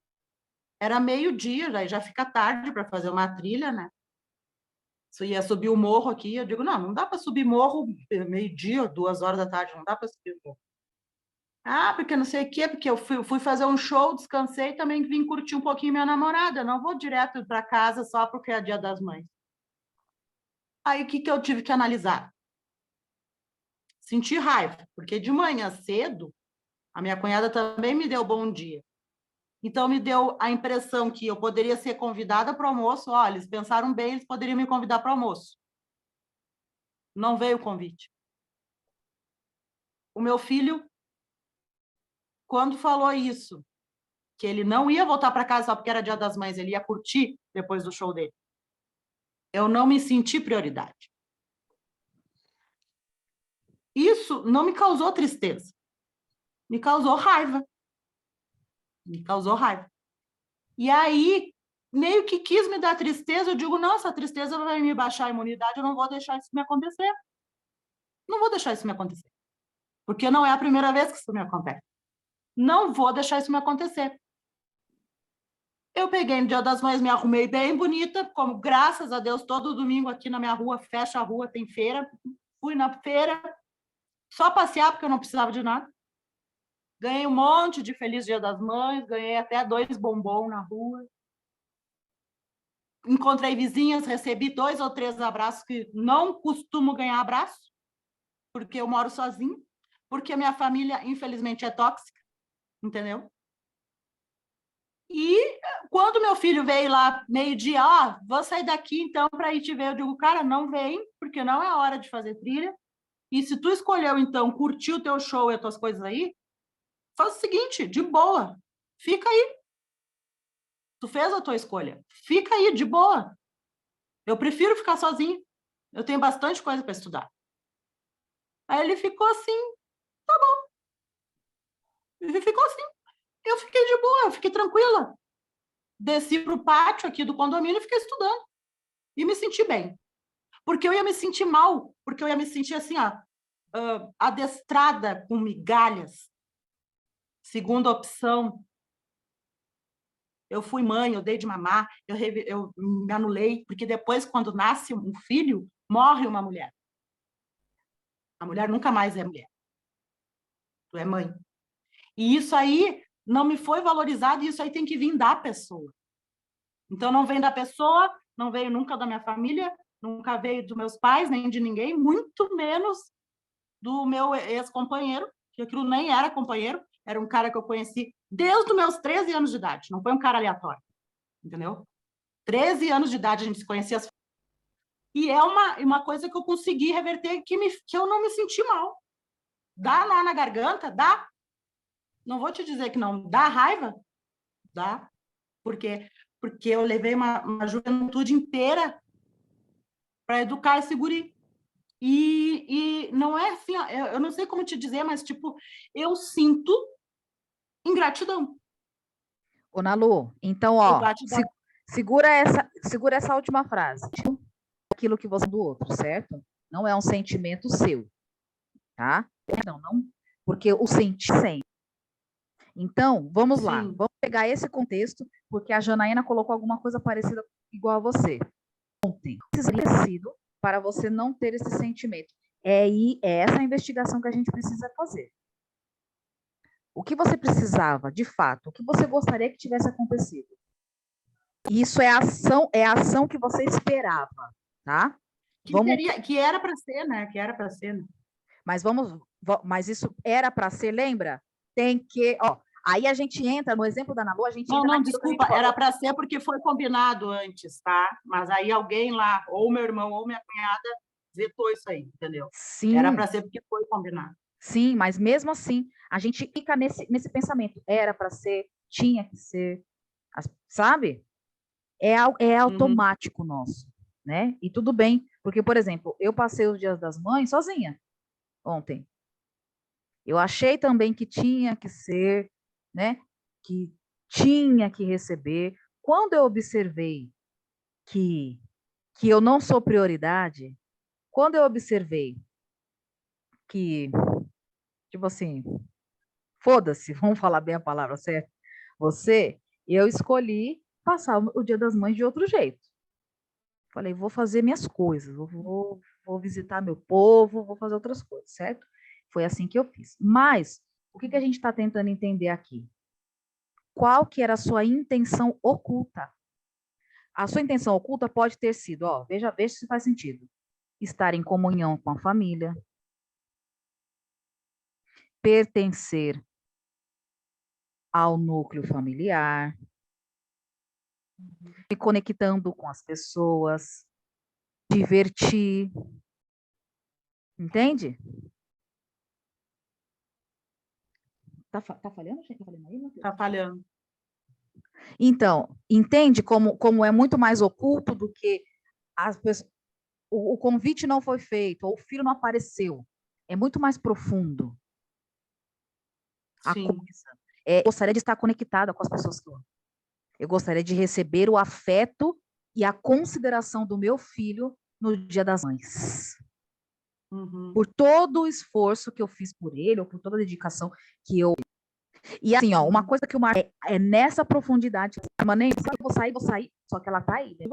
era meio-dia, já fica tarde para fazer uma trilha, né? Se ia subir o morro aqui, eu digo, não dá para subir morro meio-dia, 2 horas da tarde, não dá para subir o morro. Porque não sei o quê, porque eu fui fazer um show, descansei e também vim curtir um pouquinho minha namorada. Eu não vou direto para casa só porque é Dia das Mães. Aí o que eu tive que analisar? Senti raiva, porque de manhã cedo, a minha cunhada também me deu bom dia. Então, me deu a impressão que eu poderia ser convidada para o almoço. Olha, eles pensaram bem, eles poderiam me convidar para o almoço. Não veio o convite. O meu filho, quando falou isso, que ele não ia voltar para casa só porque era Dia das Mães, ele ia curtir depois do show dele, eu não me senti prioridade. Isso não me causou tristeza, me causou raiva. Me causou raiva. E aí, meio que quis me dar tristeza, eu digo, nossa, a tristeza vai me baixar a imunidade, eu não vou deixar isso me acontecer. Não vou deixar isso me acontecer. Porque não é a primeira vez que isso me acontece. Não vou deixar isso me acontecer. Eu peguei no Dia das Mães, me arrumei bem bonita, como graças a Deus, todo domingo aqui na minha rua, fecha a rua, tem feira. Fui na feira, só passear, porque eu não precisava de nada. Ganhei um monte de Feliz Dia das Mães, ganhei até 2 bombons na rua. Encontrei vizinhas, recebi 2 ou 3 abraços, que não costumo ganhar abraço, porque eu moro sozinha, porque minha família, infelizmente, é tóxica, entendeu? E quando meu filho veio lá, meio-dia, vou sair daqui então para ir te ver, eu digo, cara, não vem, porque não é hora de fazer trilha, e se tu escolheu, então, curtir o teu show e as tuas coisas aí, faz o seguinte, de boa, fica aí. Tu fez a tua escolha, fica aí, de boa. Eu prefiro ficar sozinho, eu tenho bastante coisa para estudar. Aí ele ficou assim, tá bom. Ele ficou assim. Eu fiquei de boa, eu fiquei tranquila. Desci para o pátio aqui do condomínio e fiquei estudando. E me senti bem. Porque eu ia me sentir mal, porque eu ia me sentir assim, adestrada com migalhas. Segunda opção, eu fui mãe, eu dei de mamar, eu me anulei, porque depois, quando nasce um filho, morre uma mulher. A mulher nunca mais é mulher. Tu é mãe. E isso aí não me foi valorizado, e isso aí tem que vir da pessoa. Então, não vem da pessoa, não veio nunca da minha família, nunca veio dos meus pais, nem de ninguém, muito menos do meu ex-companheiro, que aquilo nem era companheiro, era um cara que eu conheci desde os meus 13 anos de idade, não foi um cara aleatório, entendeu? 13 anos de idade a gente se conhecia. E é uma coisa que eu consegui reverter, que eu não me senti mal. Dá nó na garganta? Dá. Não vou te dizer que não. Dá raiva? Dá. Porque eu levei uma juventude inteira para educar esse guri. E não é assim, eu não sei como te dizer, mas, tipo, eu sinto ingratidão. Ô, Nalu, então, ó, Ingratidão. segura essa última frase. Aquilo que você do outro, certo? Não é um sentimento seu, tá? Não, porque o sentir sempre. Então, vamos lá. Sim. Vamos pegar esse contexto, porque a Janaína colocou alguma coisa parecida igual a você. Ontem. Precisaria sido para você não ter esse sentimento. É essa a investigação que a gente precisa fazer. O que você precisava, de fato, o que você gostaria que tivesse acontecido? Isso é a ação que você esperava, tá? Que era para ser, né? Que era para ser, né? Mas isso era para ser, lembra? Tem que, ó, aí a gente entra no exemplo da Nalu, a gente entra Não, naquilo desculpa, que a gente era para ser porque foi combinado antes, tá? Mas aí alguém lá, ou meu irmão ou minha cunhada, vetou isso aí, entendeu? Sim, Era para ser porque foi combinado. sim, mas mesmo assim, a gente fica nesse pensamento. Era para ser, tinha que ser, sabe? É automático nosso, né? E tudo bem, porque, por exemplo, eu passei os dias das mães sozinha ontem. Eu achei também que tinha que ser, né? Que tinha que receber. Quando eu observei que eu não sou prioridade, quando eu observei que, tipo assim, foda-se, vamos falar bem a palavra certa, eu escolhi passar o Dia das Mães de outro jeito. Falei, vou fazer minhas coisas, vou visitar meu povo, vou fazer outras coisas, certo? Foi assim que eu fiz. Mas, o que a gente está tentando entender aqui? Qual que era a sua intenção oculta? A sua intenção oculta pode ter sido, ó, veja se faz sentido. Estar em comunhão com a família, pertencer ao núcleo familiar, me conectando com as pessoas, divertir, entende? Tá falhando? Tá falhando aí, Matheus? Tá falhando. Então, entende como é muito mais oculto do que as pessoas, o convite não foi feito, ou o filho não apareceu. É muito mais profundo. A Sim. coisa. Eu gostaria de estar conectada com as pessoas que eu amo. Eu gostaria de receber o afeto e a consideração do meu filho no Dia das Mães. Uhum. Por todo o esforço que eu fiz por ele, ou por toda a dedicação que eu... E assim, ó, uma coisa que eu marquei é nessa profundidade. Nem vou sair, só que ela tá aí. Né?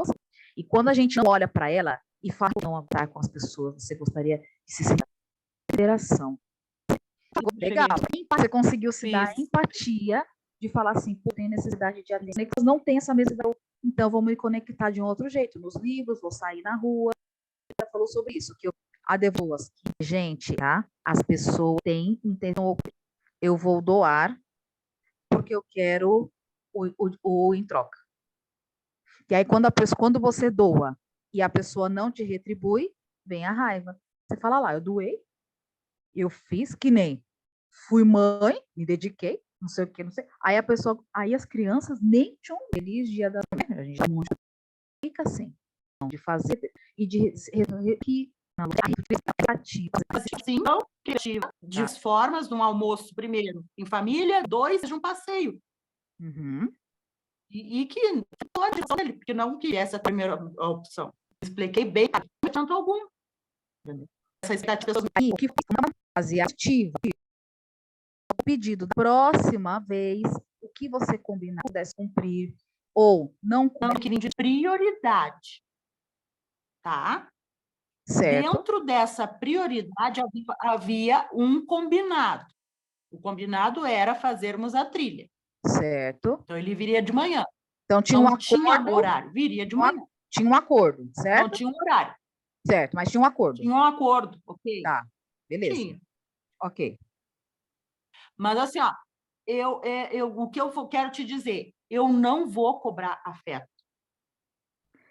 E quando a gente olha para ela e fala não estar com as pessoas, você gostaria de se sentir consideração. Legal. Você conseguiu se dar empatia de falar assim, pô, tem necessidade de atender, não tem essa mesma, então vou me conectar de um outro jeito, nos livros, vou sair na rua. Ela falou sobre isso, que gente, tá? As pessoas têm intenção, eu vou doar porque eu quero o em troca. E aí quando você doa e a pessoa não te retribui, vem a raiva. Você fala lá, eu doei, eu fiz que nem fui mãe, me dediquei, não sei o que, não sei. Aí as crianças nem tinham feliz dia da mãe. A gente não fica assim, de fazer e de Sim, de formas, de um almoço, primeiro, em família, 2, de um passeio. Uhum. E que pode ser, porque não que essa é a primeira opção. Expliquei bem, não tanto algum. Essa expectativa o que fazia ativa o pedido da próxima vez, o que você combinar pudesse cumprir ou não cumprir de prioridade, tá? Certo. Dentro dessa prioridade havia um combinado. O combinado era fazermos a trilha. Certo. Então ele viria de manhã. Então tinha não tinha horário, viria de manhã. Tinha um acordo, certo? Não tinha um horário. Certo, mas tinha um acordo. Tinha um acordo, ok. Tá, beleza. Tinha. Ok. Mas assim, ó, o que eu quero te dizer, eu não vou cobrar afeto.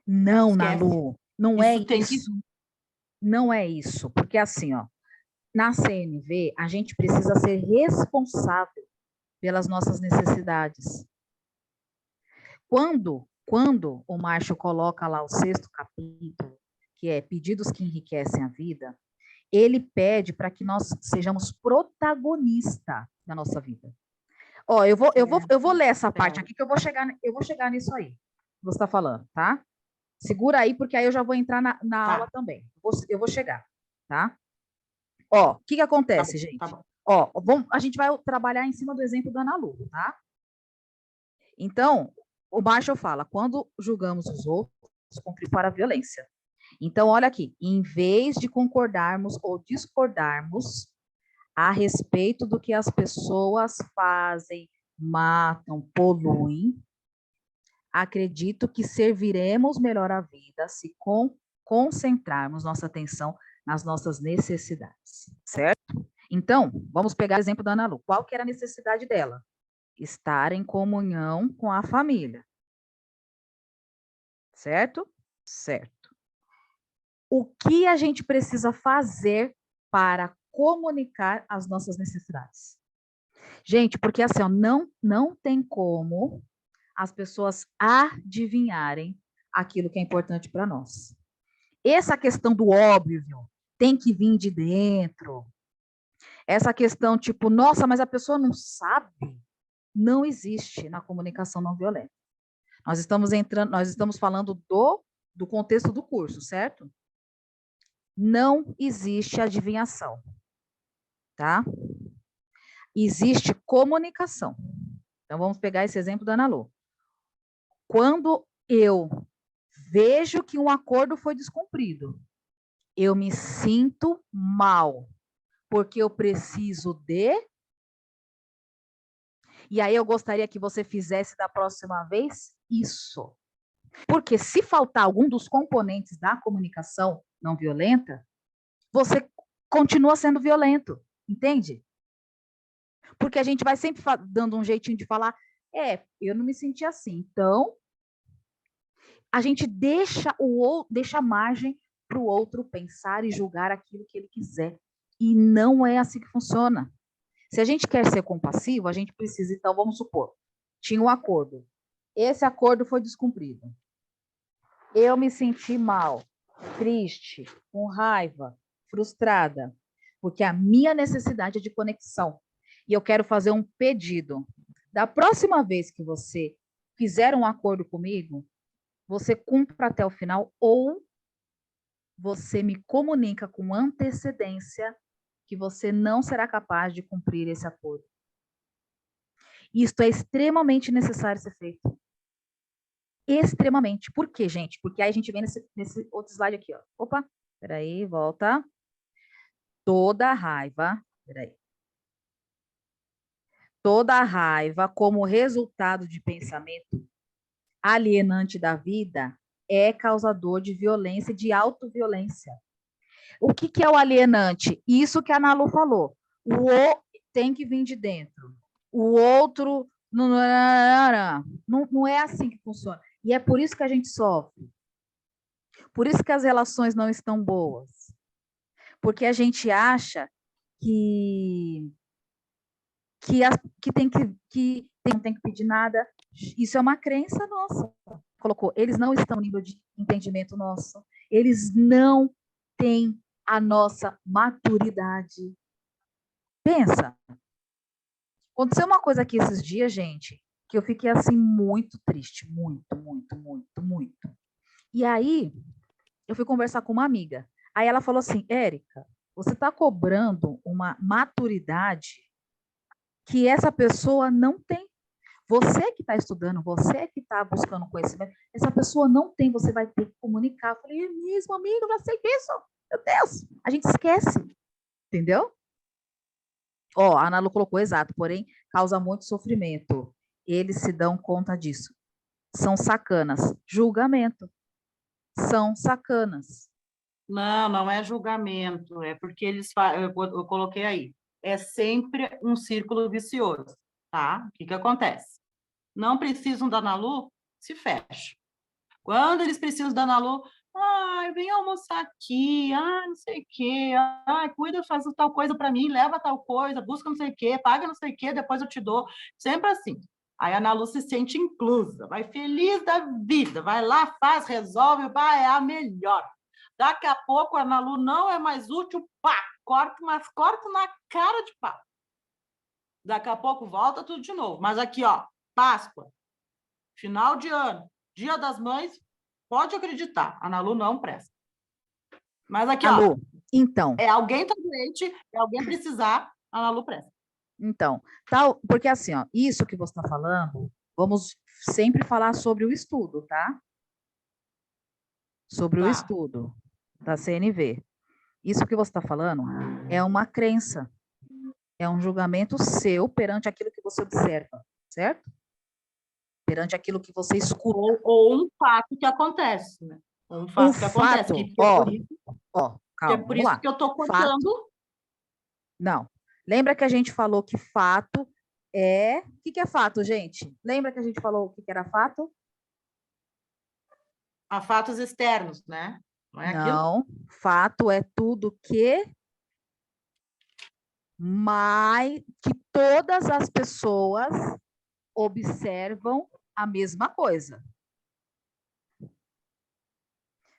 Não, Esquece. Nalu, não é Isso tem que... isso. Não é isso. Porque assim, ó, na CNV, a gente precisa ser responsável pelas nossas necessidades. Quando o Márcio coloca lá o 6º capítulo, que é Pedidos que Enriquecem a Vida, ele pede para que nós sejamos protagonistas da nossa vida. Ó, eu vou ler essa parte aqui que eu vou chegar nisso aí que você está falando, tá? Segura aí, porque aí eu já vou entrar na aula também. Eu vou chegar, tá? Ó, o que acontece, gente? Tá bom. Ó, a gente vai trabalhar em cima do exemplo da Ana Lu, tá? Então, o Marshall fala, quando julgamos os outros, contribui para a violência. Então, olha aqui, em vez de concordarmos ou discordarmos a respeito do que as pessoas fazem, matam, poluem, acredito que serviremos melhor a vida se concentrarmos nossa atenção nas nossas necessidades, certo? Então, vamos pegar o exemplo da Ana Lu. Qual que era a necessidade dela? Estar em comunhão com a família. Certo? Certo. O que a gente precisa fazer para comunicar as nossas necessidades? Gente, porque assim, ó, não tem como as pessoas adivinharem aquilo que é importante para nós. Essa questão do óbvio tem que vir de dentro. Essa questão tipo, nossa, mas a pessoa não sabe, não existe na comunicação não violenta. Nós estamos falando do contexto do curso, certo? Não existe adivinhação, tá? Existe comunicação. Então, vamos pegar esse exemplo da Ana Lu. Quando eu vejo que um acordo foi descumprido, eu me sinto mal, porque eu preciso de... E aí eu gostaria que você fizesse da próxima vez isso. Porque se faltar algum dos componentes da comunicação não violenta, você continua sendo violento, entende? Porque a gente vai sempre dando um jeitinho de falar, eu não me senti assim. Então, a gente deixa margem para o outro pensar e julgar aquilo que ele quiser. E não é assim que funciona. Se a gente quer ser compassivo, a gente precisa, então, vamos supor, tinha um acordo. Esse acordo foi descumprido. Eu me senti mal, triste, com raiva, frustrada, porque a minha necessidade é de conexão. E eu quero fazer um pedido. Da próxima vez que você fizer um acordo comigo, você cumpra até o final ou você me comunica com antecedência que você não será capaz de cumprir esse acordo. Isto é extremamente necessário ser feito. Extremamente. Por quê, gente? Porque aí a gente vem nesse outro slide aqui, ó. Opa, peraí, volta. Toda raiva, peraí. Toda raiva, como resultado de pensamento alienante da vida, é causador de violência e de autoviolência. O que é o alienante? Isso que a Ana Lu falou. O tem que vir de dentro. O outro não é assim que funciona. E é por isso que a gente sofre. Por isso que as relações não estão boas. Porque a gente acha que tem que pedir nada. Isso é uma crença nossa. Colocou, eles não estão no nível de entendimento nosso. Eles não têm a nossa maturidade. Pensa. Aconteceu uma coisa aqui esses dias, gente, que eu fiquei assim muito triste, muito, muito, muito, muito. E aí, eu fui conversar com uma amiga. Aí ela falou assim, Érica, você está cobrando uma maturidade que essa pessoa não tem. Você que está estudando, você que está buscando conhecimento, essa pessoa não tem, você vai ter que comunicar. Eu falei, é mesmo, amigo, eu já sei disso. Meu Deus, a gente esquece. Entendeu? Ó, a Ana Lu colocou exato, porém, causa muito sofrimento. Eles se dão conta disso. São sacanas. Julgamento. São sacanas. Não é julgamento, é porque eu coloquei aí. é sempre um círculo vicioso, tá? O que que acontece? Não precisam da Ana Lu, se fecha. Quando eles precisam da Ana Lu, ai, vem almoçar aqui, ai, não sei o quê, ai, cuida, faz tal coisa para mim, leva tal coisa, busca não sei o quê, paga não sei o quê, depois eu te dou. Sempre assim. Aí a Ana Lu se sente inclusa, vai feliz da vida, vai lá, faz, resolve, vai, é a melhor. Daqui a pouco a Ana Lu não é mais útil, pá, corta, mas corta na cara de pau. Daqui a pouco volta tudo de novo. Mas aqui, ó, Páscoa, final de ano, Dia das Mães, pode acreditar, a Ana Lu não presta. Mas aqui, ó, Alô, então, é alguém tá doente, é alguém precisar, a Ana Lu presta. então, tal, porque assim, ó, isso que você está falando, vamos sempre falar sobre o estudo, tá? Sobre o Tá. estudo da CNV. Isso que você está falando é uma crença, é um julgamento seu perante aquilo que você observa, certo? Perante aquilo que você escuta. Ou um fato que acontece, né? Um fato que acontece, que é ó, por isso, ó, que é calma, por vamos isso lá. que eu tô Fato, contando não. Lembra que a gente falou que fato é... O que que é fato, gente? Lembra que a gente falou o que que era fato? a fatos externos, né? Não é aquilo? Não, fato é tudo que todas as pessoas observam a mesma coisa.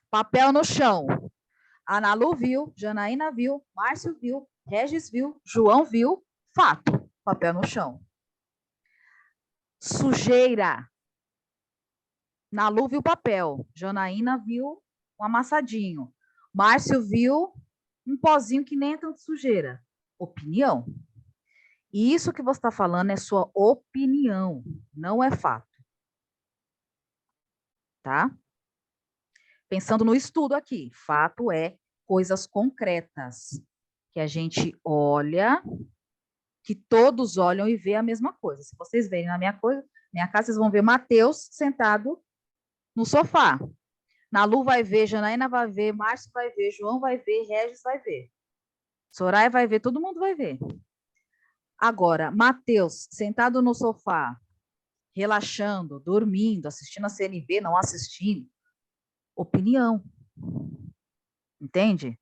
Papel no chão. Ana Lu viu, Janaína viu, Márcio viu, Regis viu, João viu, fato, papel no chão. Sujeira. Na Lu viu papel, Janaína viu um amassadinho, Márcio viu um pozinho que nem é tanto sujeira. Opinião. E isso que você está falando é sua opinião, não é fato. Tá? Pensando no estudo aqui, fato é coisas concretas, que a gente olha, que todos olham e vê a mesma coisa. Se vocês verem na minha casa, vocês vão ver Mateus sentado no sofá. Na Lu vai ver, Janaína vai ver, Márcio vai ver, João vai ver, Regis vai ver. Soraya vai ver, todo mundo vai ver. Agora, Mateus sentado no sofá, relaxando, dormindo, assistindo a CNV, não assistindo. Opinião. Entende?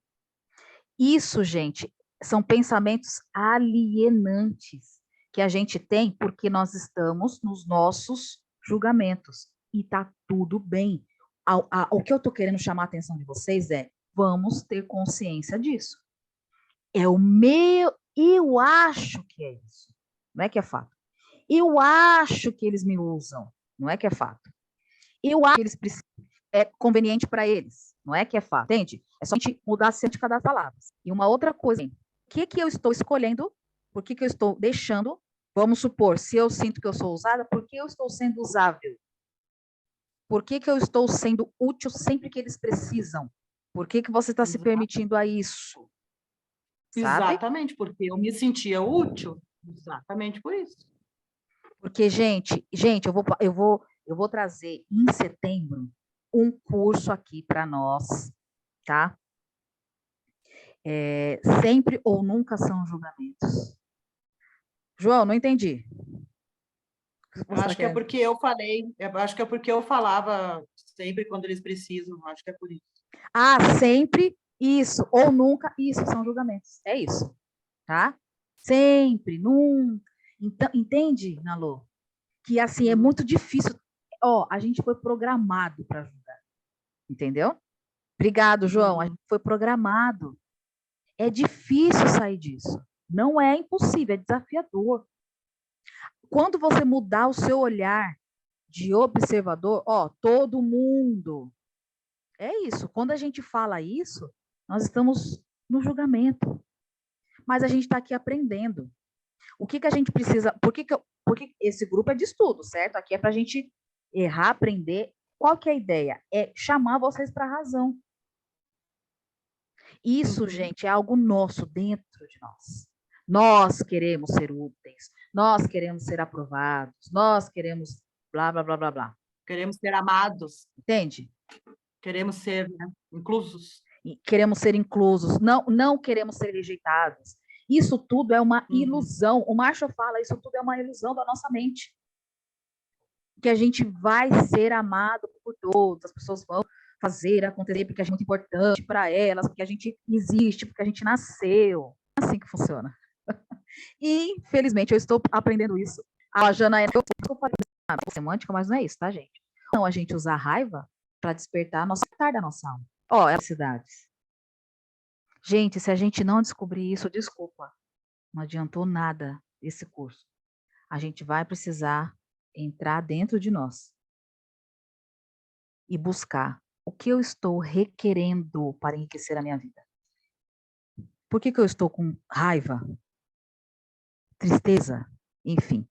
Isso, gente, são pensamentos alienantes que a gente tem porque nós estamos nos nossos julgamentos. E tá tudo bem. O que eu tô querendo chamar a atenção de vocês é: vamos ter consciência disso. Eu acho que é isso. Não é que é fato. Eu acho que eles me usam. Não é que é fato. Eu acho que eles precisam. É conveniente para eles. Não é que é fato. Entende? É só a gente mudar a semântica das palavras. E uma outra coisa, o que eu estou escolhendo? Por que eu estou deixando? Vamos supor, se eu sinto que eu sou usada, por que eu estou sendo usável? Por que eu estou sendo útil sempre que eles precisam? Por que você está se permitindo a isso? Sabe? Exatamente, porque eu me sentia útil, exatamente por isso. Porque, gente, eu vou trazer em setembro um curso aqui para nós, tá? Sempre ou nunca são julgamentos. João, não entendi. Acho que é porque eu falei, acho que é porque eu falava sempre quando eles precisam, acho que é por isso. Sempre isso, ou nunca, isso são julgamentos. É isso, tá? Sempre, nunca. Então, entende, Nalô? Que assim, é muito difícil. A gente foi programado para julgar. Entendeu? Obrigado, João. A gente foi programado. É difícil sair disso. Não é impossível, é desafiador. Quando você mudar o seu olhar de observador, todo mundo. É isso. Quando a gente fala isso, nós estamos no julgamento. Mas a gente está aqui aprendendo. O que a gente precisa... Porque esse grupo é de estudo, certo? Aqui é para a gente errar, aprender. Qual que é a ideia? É chamar vocês para a razão. Isso, gente, é algo nosso, dentro de nós. Nós queremos ser úteis, nós queremos ser aprovados, nós queremos blá, blá, blá, blá, blá. Queremos ser amados. Entende? Queremos ser inclusos. Queremos ser inclusos, não queremos ser rejeitados. Isso tudo é uma Uhum. ilusão. O Marshall fala, isso tudo é uma ilusão da nossa mente. Que a gente vai ser amado por todos, as pessoas vão fazer acontecer porque a gente é muito importante para elas, porque a gente existe, porque a gente nasceu. É assim que funciona. E, infelizmente, eu estou aprendendo isso. A Janaína, eu falei semântica, mas não é isso, tá, gente? Não, a gente usar a raiva para despertar a nossa da nossa alma. Ó, é cidades. Gente, se a gente não descobrir isso, desculpa, não adiantou nada esse curso. A gente vai precisar entrar dentro de nós e buscar o que eu estou requerendo para enriquecer a minha vida. Por que eu estou com raiva, tristeza, enfim.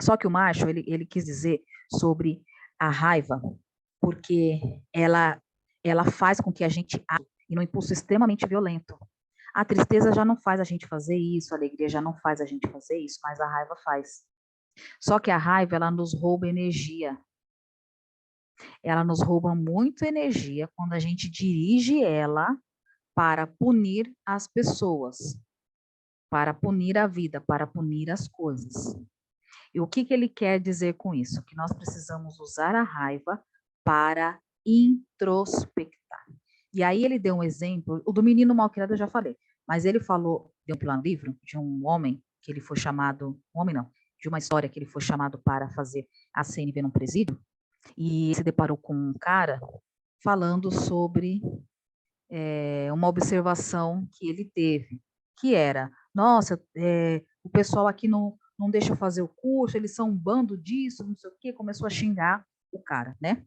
Só que o Marshall, ele quis dizer sobre a raiva, porque ela faz com que a gente age em um impulso extremamente violento. A tristeza já não faz a gente fazer isso, a alegria já não faz a gente fazer isso, mas a raiva faz. Só que a raiva, ela nos rouba energia. Ela nos rouba muito energia quando a gente dirige ela para punir as pessoas, para punir a vida, para punir as coisas. E o que ele quer dizer com isso? Que nós precisamos usar a raiva para introspectar. E aí ele deu um exemplo, o do menino malcriado eu já falei, mas ele falou, deu um livro de um homem que ele foi chamado, um homem não, de uma história que ele foi chamado para fazer a CNV num presídio, e se deparou com um cara falando sobre uma observação que ele teve, que era, nossa, o pessoal aqui não deixa eu fazer o curso, eles são um bando disso, não sei o quê, começou a xingar o cara, né?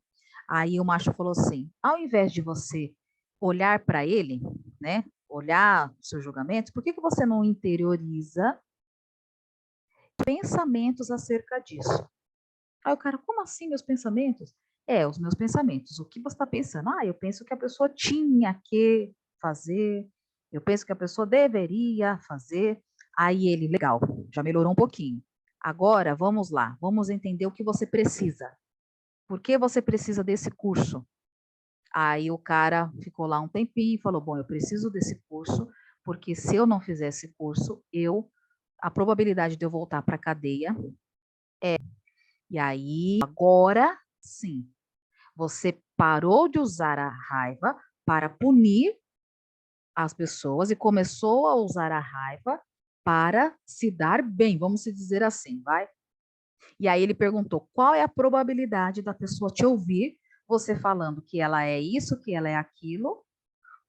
Aí o macho falou assim, ao invés de você olhar para ele, né, olhar os seus julgamentos, por que você não interioriza pensamentos acerca disso? Aí o cara, como assim meus pensamentos? Os meus pensamentos. O que você está pensando? Eu penso que a pessoa tinha que fazer, eu penso que a pessoa deveria fazer. Aí ele, legal, já melhorou um pouquinho. Agora, vamos lá, vamos entender o que você precisa. Por que você precisa desse curso? Aí o cara ficou lá um tempinho e falou, bom, eu preciso desse curso, porque se eu não fizer esse curso, a probabilidade de eu voltar para a cadeia é. E aí, agora sim, você parou de usar a raiva para punir as pessoas e começou a usar a raiva para se dar bem, vamos dizer assim, vai? E aí ele perguntou: qual é a probabilidade da pessoa te ouvir você falando que ela é isso, que ela é aquilo,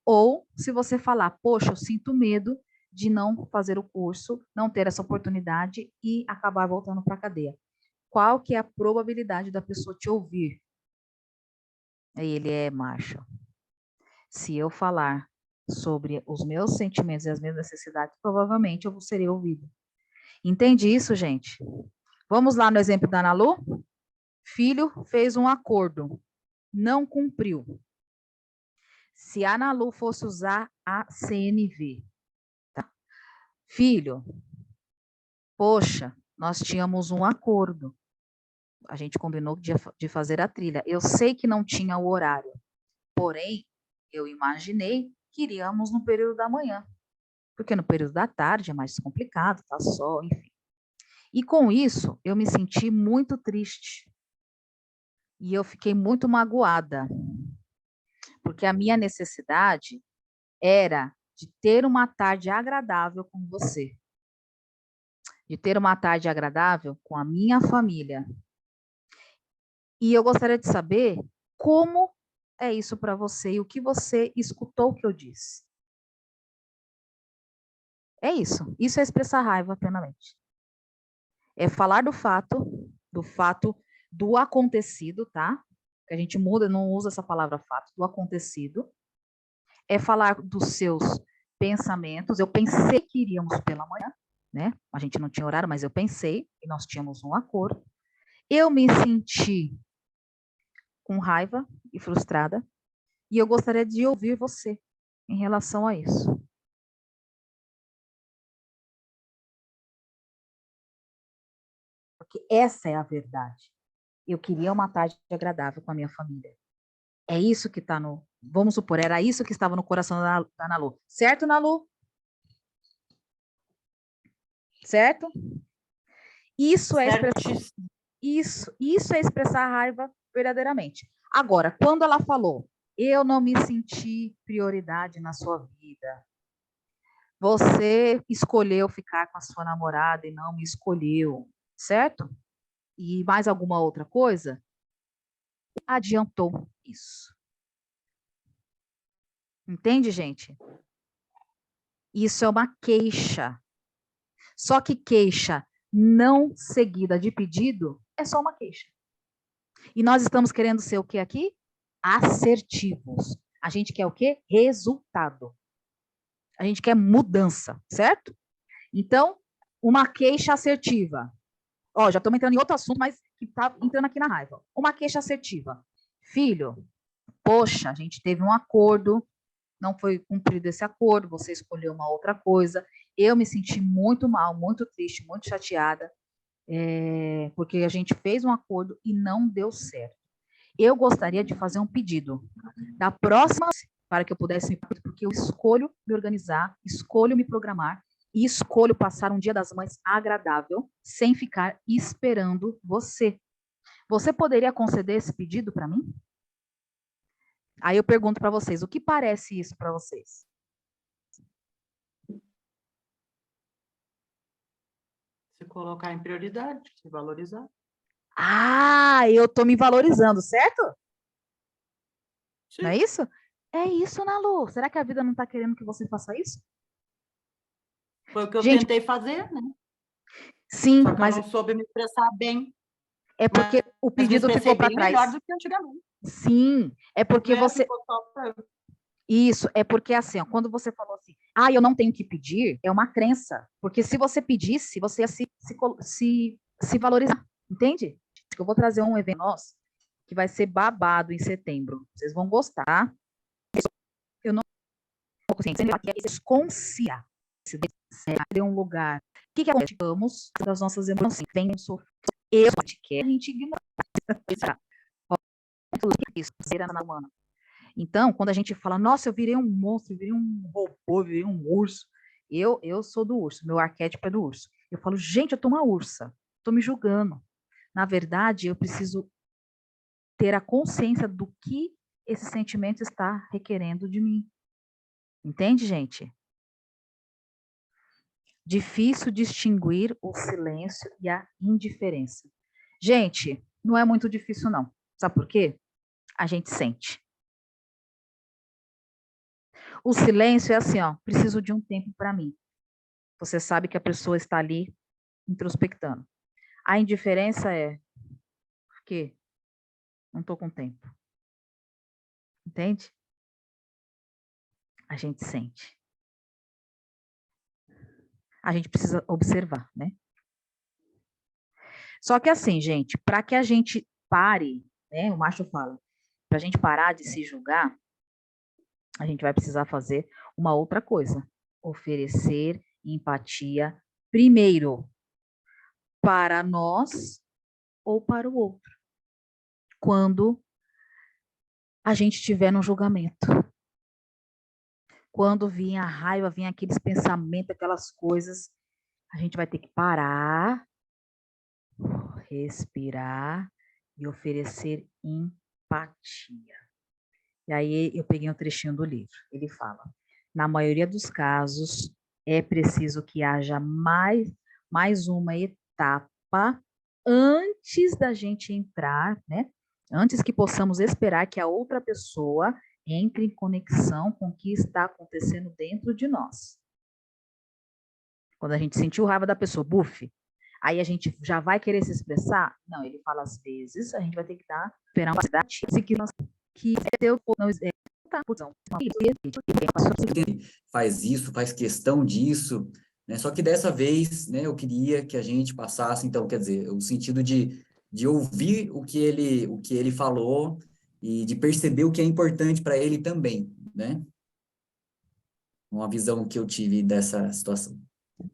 ou se você falar, poxa, eu sinto medo de não fazer o curso, não ter essa oportunidade e acabar voltando para a cadeia. Qual que é a probabilidade da pessoa te ouvir? Aí ele é macho. Se eu falar sobre os meus sentimentos e as minhas necessidades, provavelmente eu serei ouvido. Entende isso, gente? Vamos lá no exemplo da Ana Lu? Filho fez um acordo, não cumpriu. Se a Ana Lu fosse usar a CNV, tá? Filho, poxa, nós tínhamos um acordo. A gente combinou de fazer a trilha. Eu sei que não tinha o horário, porém, eu imaginei que iríamos no período da manhã, porque no período da tarde é mais complicado, tá sol, enfim. E com isso, eu me senti muito triste. E eu fiquei muito magoada, porque a minha necessidade era de ter uma tarde agradável com você, de ter uma tarde agradável com a minha família. E eu gostaria de saber como é isso para você e o que você escutou que eu disse. É isso. Isso é expressar raiva plenamente. É falar do fato do acontecido, tá? Que a gente muda, não usa essa palavra fato, do acontecido. É falar dos seus pensamentos. Eu pensei que iríamos pela manhã, né? A gente não tinha horário, mas eu pensei e nós tínhamos um acordo. Eu me senti com raiva e frustrada e eu gostaria de ouvir você em relação a isso. Porque essa é a verdade. Eu queria uma tarde agradável com a minha família. É isso que está no... Vamos supor, era isso que estava no coração da Nalu. Certo, Nalu? certo? Isso é Certíssimo. isso é expressar a raiva verdadeiramente. Agora, quando ela falou, eu não me senti prioridade na sua vida, você escolheu ficar com a sua namorada e não me escolheu, certo? E mais alguma outra coisa? Adiantou isso. Entende, gente? Isso é uma queixa. Só que queixa não seguida de pedido é só uma queixa. E nós estamos querendo ser o que aqui? Assertivos. A gente quer o quê? Resultado. A gente quer mudança, certo? Então, uma queixa assertiva. Ó, já estamos entrando em outro assunto, mas que está entrando aqui na raiva. Uma queixa assertiva. Filho, poxa, a gente teve um acordo, não foi cumprido esse acordo, você escolheu uma outra coisa. Eu me senti muito mal, muito triste, muito chateada, porque a gente fez um acordo e não deu certo. Eu gostaria de fazer um pedido. Da próxima, para que eu pudesse me... Porque eu escolho me organizar, escolho me programar e escolho passar um Dia das Mães agradável, sem ficar esperando você. Você poderia conceder esse pedido para mim? Aí eu pergunto para vocês, o que parece isso para vocês? Se colocar em prioridade, se valorizar. Ah, eu tô me valorizando, certo? Sim. Não é isso? É isso, Nalu. Será que a vida não está querendo que você faça isso? Foi o que eu Gente, tentei fazer, né? sim, Só que mas eu não soube me expressar bem. é porque o Mas me pedido expressei ficou para bem melhor trás. do que antigamente. Sim, é porque Né? você... Ficou só pra... Isso, é porque assim, ó, quando você falou assim, eu não tenho que pedir, é uma crença. Porque se você pedisse, você ia se valorizar, entende? Eu vou trazer um evento nosso que vai ser babado em setembro. Vocês vão gostar. Eu não vou conseguir aqui é consciência. É um lugar. O que acontece? Vamos das nossas emoções. Vem um sofrimento. Eu quer, a gente ignora. Isso, humana. Então, quando a gente fala, nossa, eu virei um monstro, eu virei um robô, eu virei um urso. Eu sou do urso, meu arquétipo é do urso. Eu falo, gente, eu tô uma ursa, tô me julgando. Na verdade, eu preciso ter a consciência do que esse sentimento está requerendo de mim. Entende, gente? Difícil distinguir o silêncio e a indiferença. Gente, não é muito difícil, não. Sabe por quê? A gente sente. O silêncio é assim, ó, preciso de um tempo para mim. Você sabe que a pessoa está ali introspectando. A indiferença é por quê? Não estou com tempo. Entende? A gente sente. A gente precisa observar, né? Só que assim, gente, para que a gente pare, né? O macho fala, para a gente parar de se julgar, a gente vai precisar fazer uma outra coisa. Oferecer empatia primeiro para nós ou para o outro. Quando a gente estiver no julgamento. Quando vinha a raiva, vinha aqueles pensamentos, aquelas coisas, a gente vai ter que parar, respirar e oferecer empatia. E aí eu peguei um trechinho do livro. Ele fala: na maioria dos casos, é preciso que haja mais uma etapa antes da gente entrar, né? Antes que possamos esperar que a outra pessoa entre em conexão com o que está acontecendo dentro de nós. Quando a gente sentiu raiva da pessoa, buf, aí a gente já vai querer se expressar? Não, ele fala às vezes, a gente vai ter que esperar uma cidade que eu não faz isso, faz questão disso, né? Só que dessa vez, né, eu queria que a gente passasse, então, quer dizer, o sentido de ouvir o que ele falou e de perceber o que é importante para ele também, né? Uma visão que eu tive dessa situação.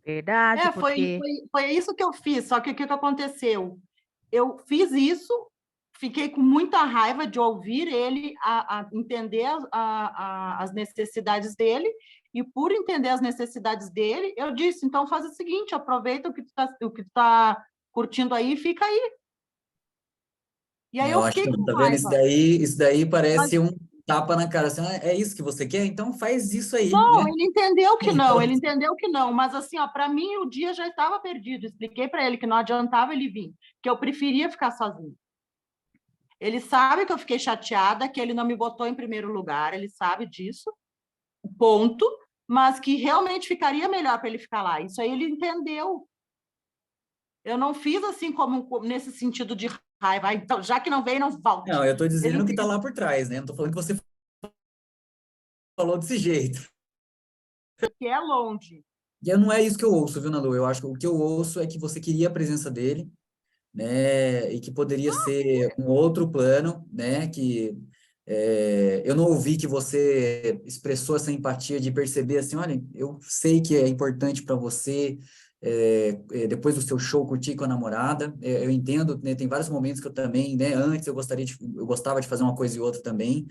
Verdade, porque... Foi isso que eu fiz, só que o que aconteceu? Eu fiz isso, fiquei com muita raiva de ouvir ele, a entender as necessidades dele, E por entender as necessidades dele, eu disse, então faz o seguinte, aproveita o que tu tá curtindo aí e fica aí. E aí Eu eu acho fiquei que não, com tá vendo? raiva. Isso daí Mas parece um tapa na cara, assim, "Ah, é isso que você quer? Então faz isso aí, não, né?" ele entendeu que não, Então, ele entendeu que não. Mas assim, ó, para mim o dia já estava perdido. Expliquei para ele que não adiantava ele vir, que eu preferia ficar sozinho. Ele sabe que eu fiquei chateada, que ele não me botou em primeiro lugar, ele sabe disso, ponto, mas que realmente ficaria melhor para ele ficar lá. Isso aí ele entendeu. Eu não fiz assim como nesse sentido de raiva. Ah, então, já que não veio, não volte. não, eu tô Ele dizendo que tá entendeu lá por trás, né? Não tô falando que você falou desse jeito. que é longe. E não é isso que eu ouço, viu, Nalu? Eu acho que o que eu ouço é que você queria a presença dele, né? E que poderia ser um outro plano, né? Que eu não ouvi que você expressou essa empatia de perceber assim, olha, eu sei que é importante para você, depois do seu show curtir com a namorada. Eu entendo, né? Tem vários momentos que eu também, né? Antes eu gostava de fazer uma coisa e outra também.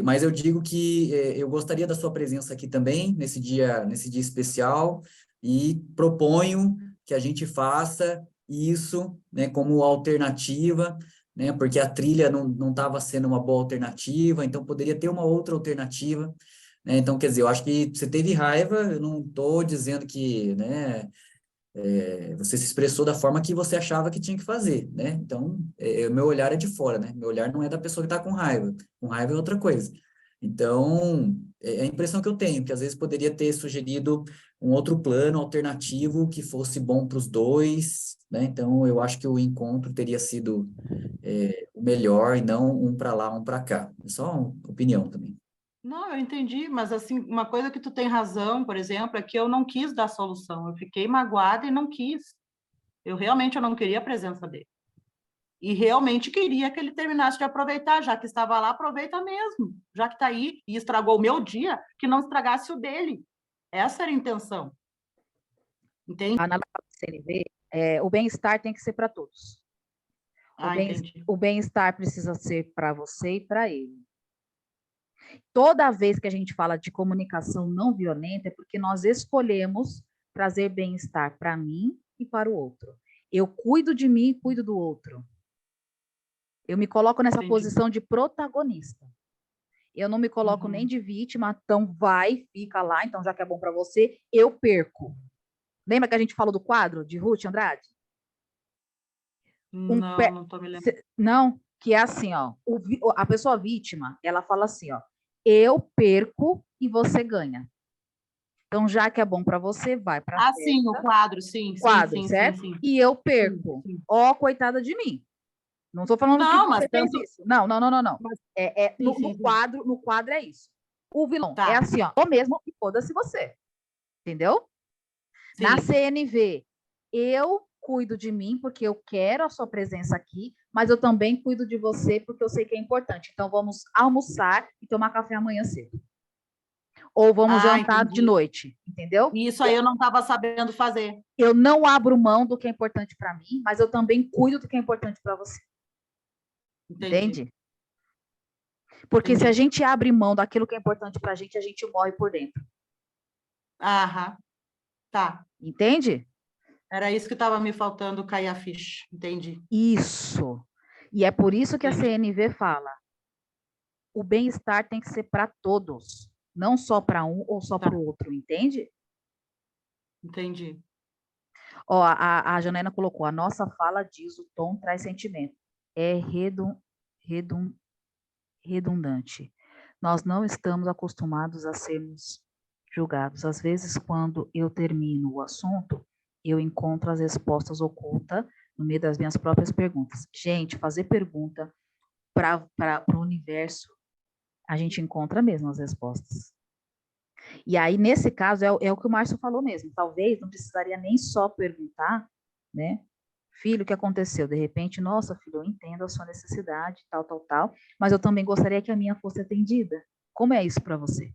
Mas eu digo que eu gostaria da sua presença aqui também, nesse dia especial, e proponho que a gente faça isso, né, como alternativa, né, porque a trilha não estava sendo uma boa alternativa, então poderia ter uma outra alternativa, né, então, quer dizer, eu acho que você teve raiva, eu não estou dizendo que, né, você se expressou da forma que você achava que tinha que fazer, né? Então, meu olhar é de fora, né? Meu olhar não é da pessoa que está com raiva. Com raiva é outra coisa. Então, é a impressão que eu tenho, que às vezes poderia ter sugerido um outro plano alternativo que fosse bom para os dois, né? Então, eu acho que o encontro teria sido o melhor e não um para lá, um para cá. É só uma opinião também. Não, eu entendi, mas assim, uma coisa que tu tem razão, por exemplo, é que eu não quis dar solução. Eu fiquei magoada e não quis. Eu não queria a presença dele. E realmente queria que ele terminasse de aproveitar, já que estava lá, aproveita mesmo. Já que está aí e estragou o meu dia, que não estragasse o dele. Essa era a intenção. Entende? A análise do CNV, o bem-estar tem que ser para todos. Entendi. O bem-estar precisa ser para você e para ele. Toda vez que a gente fala de comunicação não violenta, é porque nós escolhemos trazer bem-estar para mim e para o outro. Eu cuido de mim e cuido do outro. Eu me coloco nessa posição de protagonista. Eu não me coloco nem de vítima, então vai, fica lá, então já que é bom para você, eu perco. Lembra que a gente falou do quadro de Ruth Andrade? Não estou me lembrando. Não, que é assim, ó, a pessoa vítima, ela fala assim, ó, eu perco e você ganha. Então, já que é bom para você, vai para a festa. Sim, o quadro, sim. Certo? Sim. E eu perco. Ó, coitada de mim. Não estou falando que você fez isso. Não. Mas, no quadro é isso. O vilão é assim, ó, o mesmo e foda-se você. Entendeu? Sim. Na CNV, eu cuido de mim porque eu quero a sua presença aqui, mas eu também cuido de você porque eu sei que é importante. Então, vamos almoçar e tomar café amanhã cedo. Ou vamos jantar de noite, entendeu? Isso aí eu não estava sabendo fazer. Eu não abro mão do que é importante para mim, mas eu também cuido do que é importante para você. Entende? Porque se a gente abre mão daquilo que é importante para a gente morre por dentro. Tá. Entende? Era isso que estava me faltando cair a ficha. Entendi. Isso. E é por isso que a CNV fala: o bem-estar tem que ser para todos, não só para um ou só para o outro, entende? Entendi. Ó, a Janaína colocou: a nossa fala diz, o tom traz sentimento. É redundante. Nós não estamos acostumados a sermos julgados. Às vezes, quando eu termino o assunto, eu encontro as respostas ocultas no meio das minhas próprias perguntas. Gente, fazer pergunta para o universo, a gente encontra mesmo as respostas. E aí, nesse caso, é o que o Márcio falou mesmo. Talvez não precisaria nem só perguntar, né? Filho, o que aconteceu? De repente, nossa, filho, eu entendo a sua necessidade, tal, mas eu também gostaria que a minha fosse atendida. Como é isso para você?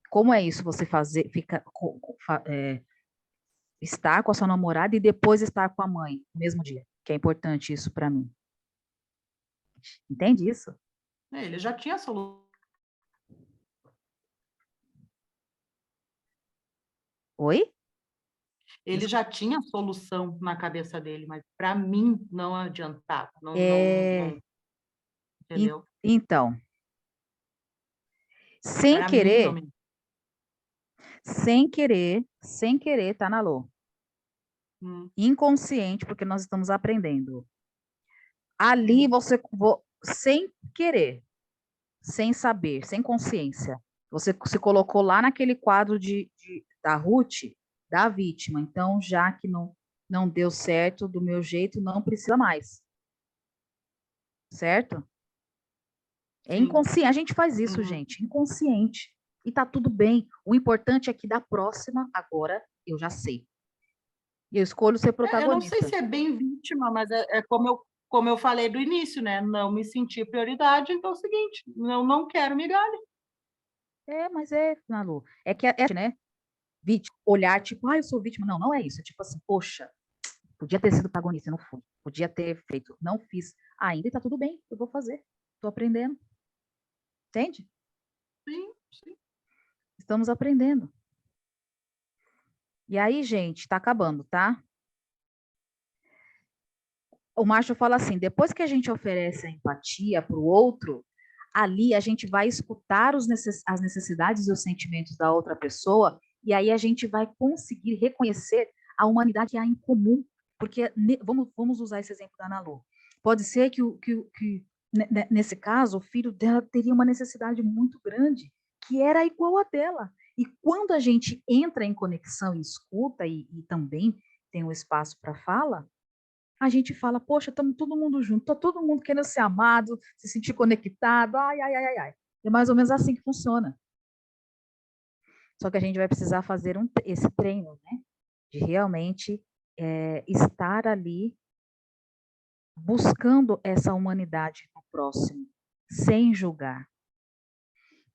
Como é isso você estar com a sua namorada e depois estar com a mãe no mesmo dia? Que é importante isso para mim. Entende isso? Ele já tinha solução. Oi? Ele já tinha a solução na cabeça dele, mas para mim não adiantava, É, entendeu? então, sem Para mim não querer, me... sem querer, tá na Lô. Inconsciente, porque nós estamos aprendendo. Ali você, sem querer, sem saber, sem consciência, você se colocou lá naquele quadro da Ruth, da vítima. Então, já que não deu certo do meu jeito, não precisa mais. Certo? É inconsciente. A gente faz isso, gente, inconsciente. E tá tudo bem. O importante é que da próxima, agora, eu já sei. E eu escolho ser protagonista. Eu não sei se é bem vítima, mas é como eu falei do início, né? Não me senti prioridade, então é o seguinte, eu não quero migalha. Mas Nalu, que né? Vítima, olhar tipo, eu sou vítima. Não, não é isso. É tipo assim, poxa, podia ter sido protagonista, eu não fui. Podia ter feito, não fiz ainda e tá tudo bem, eu vou fazer. Tô aprendendo. Entende? Sim. Estamos aprendendo. E aí, gente, tá acabando, tá? O Marshall fala assim, depois que a gente oferece a empatia para o outro, ali a gente vai escutar as necessidades e os sentimentos da outra pessoa, e aí a gente vai conseguir reconhecer a humanidade que há em comum. Porque, vamos usar esse exemplo da Ana Lu. Pode ser que nesse caso, o filho dela teria uma necessidade muito grande, que era igual a dela. E quando a gente entra em conexão e escuta, e também tem um espaço para fala, a gente fala, poxa, estamos todo mundo junto, está todo mundo querendo ser amado, se sentir conectado, ai. É mais ou menos assim que funciona. Só que a gente vai precisar fazer esse treino, né? De realmente estar ali buscando essa humanidade no próximo, sem julgar.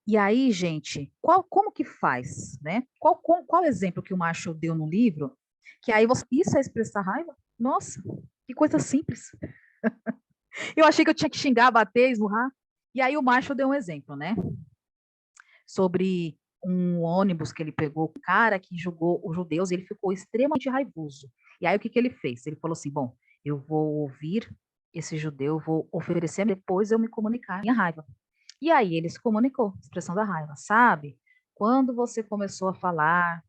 E aí, gente, como que faz, né? Qual exemplo que o Marshall deu no livro? Que aí isso é expressar raiva? Nossa, que coisa simples. Eu achei que eu tinha que xingar, bater, esmurrar. E aí o Marshall deu um exemplo, né? Sobre um ônibus que ele pegou, um cara que julgou os judeus, e ele ficou extremamente raivoso. E aí o que ele fez? Ele falou assim, bom, eu vou ouvir esse judeu, vou oferecer, depois eu me comunicar minha raiva. E aí ele se comunicou, expressão da raiva, sabe? Quando você começou a falar,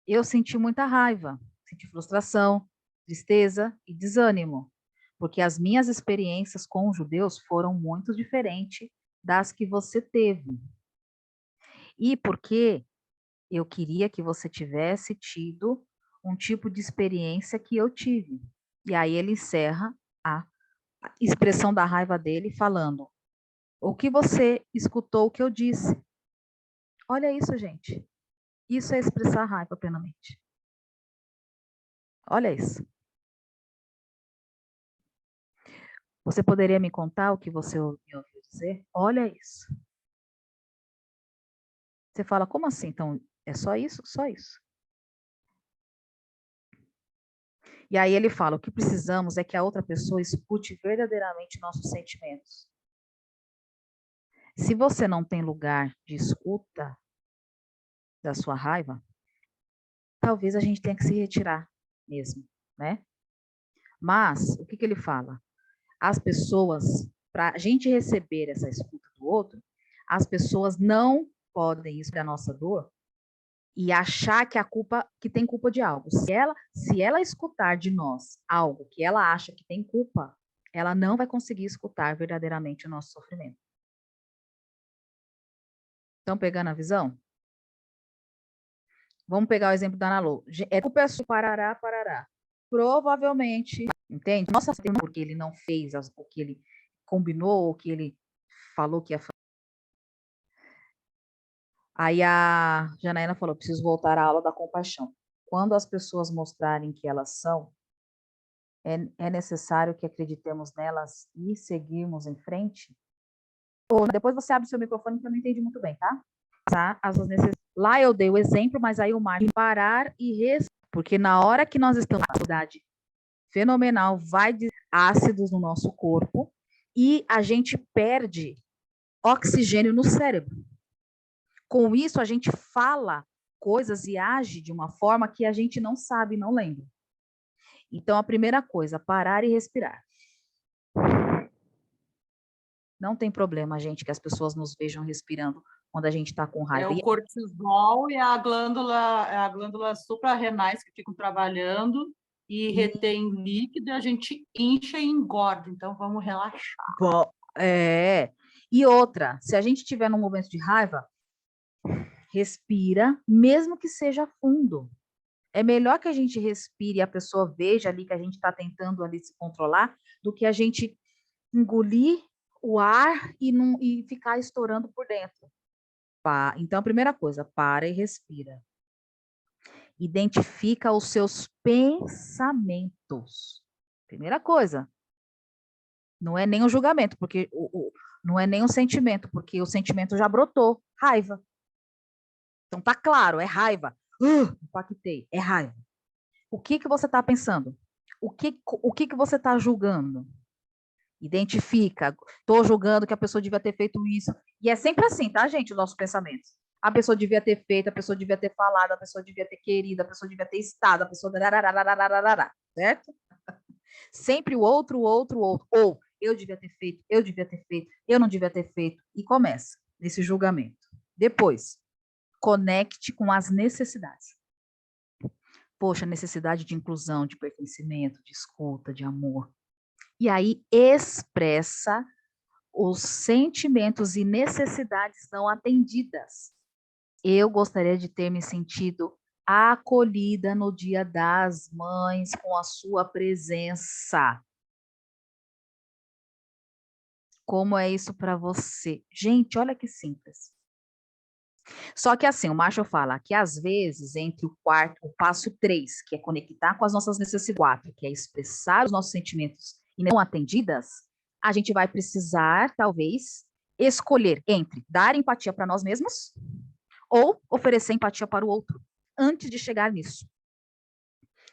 eu senti muita raiva, senti frustração, tristeza e desânimo, porque as minhas experiências com os judeus foram muito diferentes das que você teve. E porque eu queria que você tivesse tido um tipo de experiência que eu tive. E aí ele encerra a expressão da raiva dele falando: o que você escutou o que eu disse? Olha isso, gente. Isso é expressar raiva plenamente. Olha isso. Você poderia me contar o que você me ouviu dizer? Olha isso. Você fala, como assim? Então, é só isso? Só isso. E aí ele fala, o que precisamos é que a outra pessoa escute verdadeiramente nossos sentimentos. Se você não tem lugar de escuta da sua raiva, talvez a gente tenha que se retirar mesmo, né? Mas, o que ele fala? As pessoas, para a gente receber essa escuta do outro, as pessoas não podem isso da nossa dor e achar que tem culpa de algo. Se ela escutar de nós algo que ela acha que tem culpa, ela não vai conseguir escutar verdadeiramente o nosso sofrimento. Estão pegando a visão? Vamos pegar o exemplo da Ana Lu. É culpa sua, parará. Provavelmente, entende? Nossa, porque ele não fez o que ele combinou, o que ele falou que ia fazer. Aí a Janaína falou, preciso voltar à aula da compaixão. Quando as pessoas mostrarem que elas são, é necessário que acreditemos nelas e seguirmos em frente? Ou depois você abre o seu microfone, que eu não entendi muito bem, tá? Lá eu dei o exemplo, mas aí o Marcos parar e porque na hora que nós estamos na atividade fenomenal, vai de ácidos no nosso corpo e a gente perde oxigênio no cérebro. Com isso, a gente fala coisas e age de uma forma que a gente não sabe, não lembra. Então, a primeira coisa, parar e respirar. Não tem problema, gente, que as pessoas nos vejam respirando quando a gente está com É raiva. o cortisol e a glândula suprarrenais que ficam trabalhando e retém líquido e a gente incha e engorda. Então, vamos relaxar. Bom, E outra, se a gente estiver num momento de raiva, respira, mesmo que seja fundo. É melhor que a gente respire e a pessoa veja ali que a gente está tentando ali se controlar, do que a gente engolir o ar e ficar estourando por dentro. Então, a primeira coisa, para e respira. Identifica os seus pensamentos. Primeira coisa. Não é nem um julgamento, porque não é nem um sentimento, porque o sentimento já brotou. Raiva. Então, tá claro, é raiva. Impactei, é raiva. O que você está pensando? O que você está julgando? Identifica. Estou julgando que a pessoa devia ter feito isso. E é sempre assim, tá, gente, os nossos pensamentos. A pessoa devia ter feito, a pessoa devia ter falado, a pessoa devia ter querido, a pessoa devia ter estado, a pessoa... Certo? Sempre o outro. Ou eu devia ter feito, eu não devia ter feito. E começa nesse julgamento. Depois, conecte com as necessidades. Poxa, necessidade de inclusão, de pertencimento, de escuta, de amor. E aí expressa os sentimentos e necessidades não atendidas. Eu gostaria de ter me sentido acolhida no Dia das Mães com a sua presença. Como é isso para você? Gente, olha que simples. Só que assim, o Marshall fala que às vezes entre o passo 3, que é conectar com as nossas necessidades, 4, que é expressar os nossos sentimentos e não atendidas, a gente vai precisar, talvez, escolher entre dar empatia para nós mesmos ou oferecer empatia para o outro, antes de chegar nisso.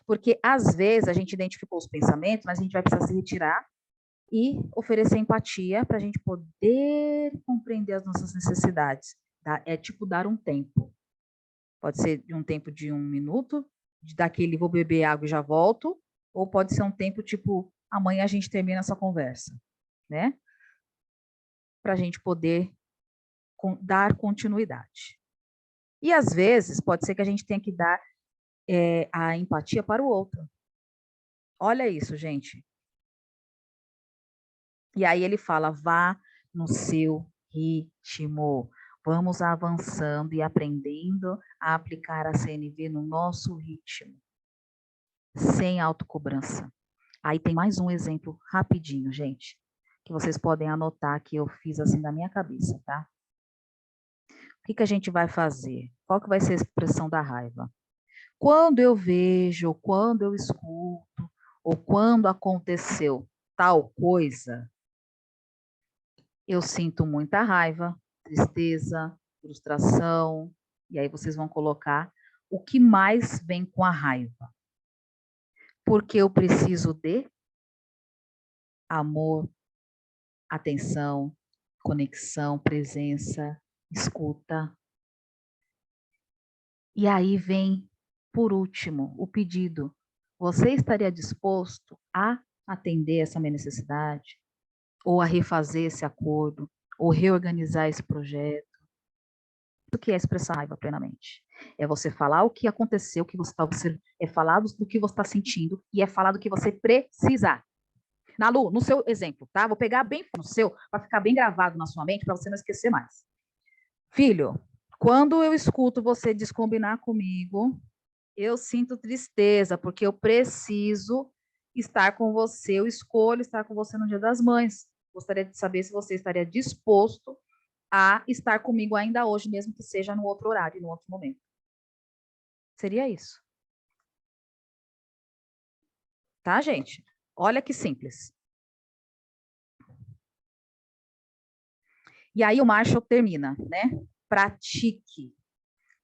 Porque às vezes a gente identificou os pensamentos, mas a gente vai precisar se retirar e oferecer empatia para a gente poder compreender as nossas necessidades. É tipo dar um tempo. Pode ser de um tempo de 1 minuto, daquele vou beber água e já volto, ou pode ser um tempo tipo, amanhã a gente termina essa conversa, né? Para a gente poder dar continuidade. E às vezes pode ser que a gente tenha que dar a empatia para o outro. Olha isso, gente. E aí ele fala, vá no seu ritmo. Vamos avançando e aprendendo a aplicar a CNV no nosso ritmo, sem autocobrança. Aí tem mais um exemplo rapidinho, gente, que vocês podem anotar que eu fiz assim da minha cabeça, tá? O que a gente vai fazer? Qual que vai ser a expressão da raiva? Quando eu vejo, quando eu escuto, ou quando aconteceu tal coisa, eu sinto muita raiva, tristeza, frustração, e aí vocês vão colocar o que mais vem com a raiva. Porque eu preciso de amor, atenção, conexão, presença, escuta. E aí vem, por último, o pedido. Você estaria disposto a atender essa minha necessidade? Ou a refazer esse acordo? Ou reorganizar esse projeto? O que é expressar raiva plenamente? É você falar o que aconteceu, o que você está observando, é falar do que você está sentindo e é falar do que você precisa. Nalu, no seu exemplo, tá? Vou pegar bem no seu, para ficar bem gravado na sua mente, para você não esquecer mais. Filho, quando eu escuto você descombinar comigo, eu sinto tristeza, porque eu preciso estar com você, eu escolho estar com você no Dia das Mães. Gostaria de saber se você estaria disposto a estar comigo ainda hoje, mesmo que seja no outro horário, no outro momento. Seria isso. Tá, gente? Olha que simples. E aí o Marshall termina, né? Pratique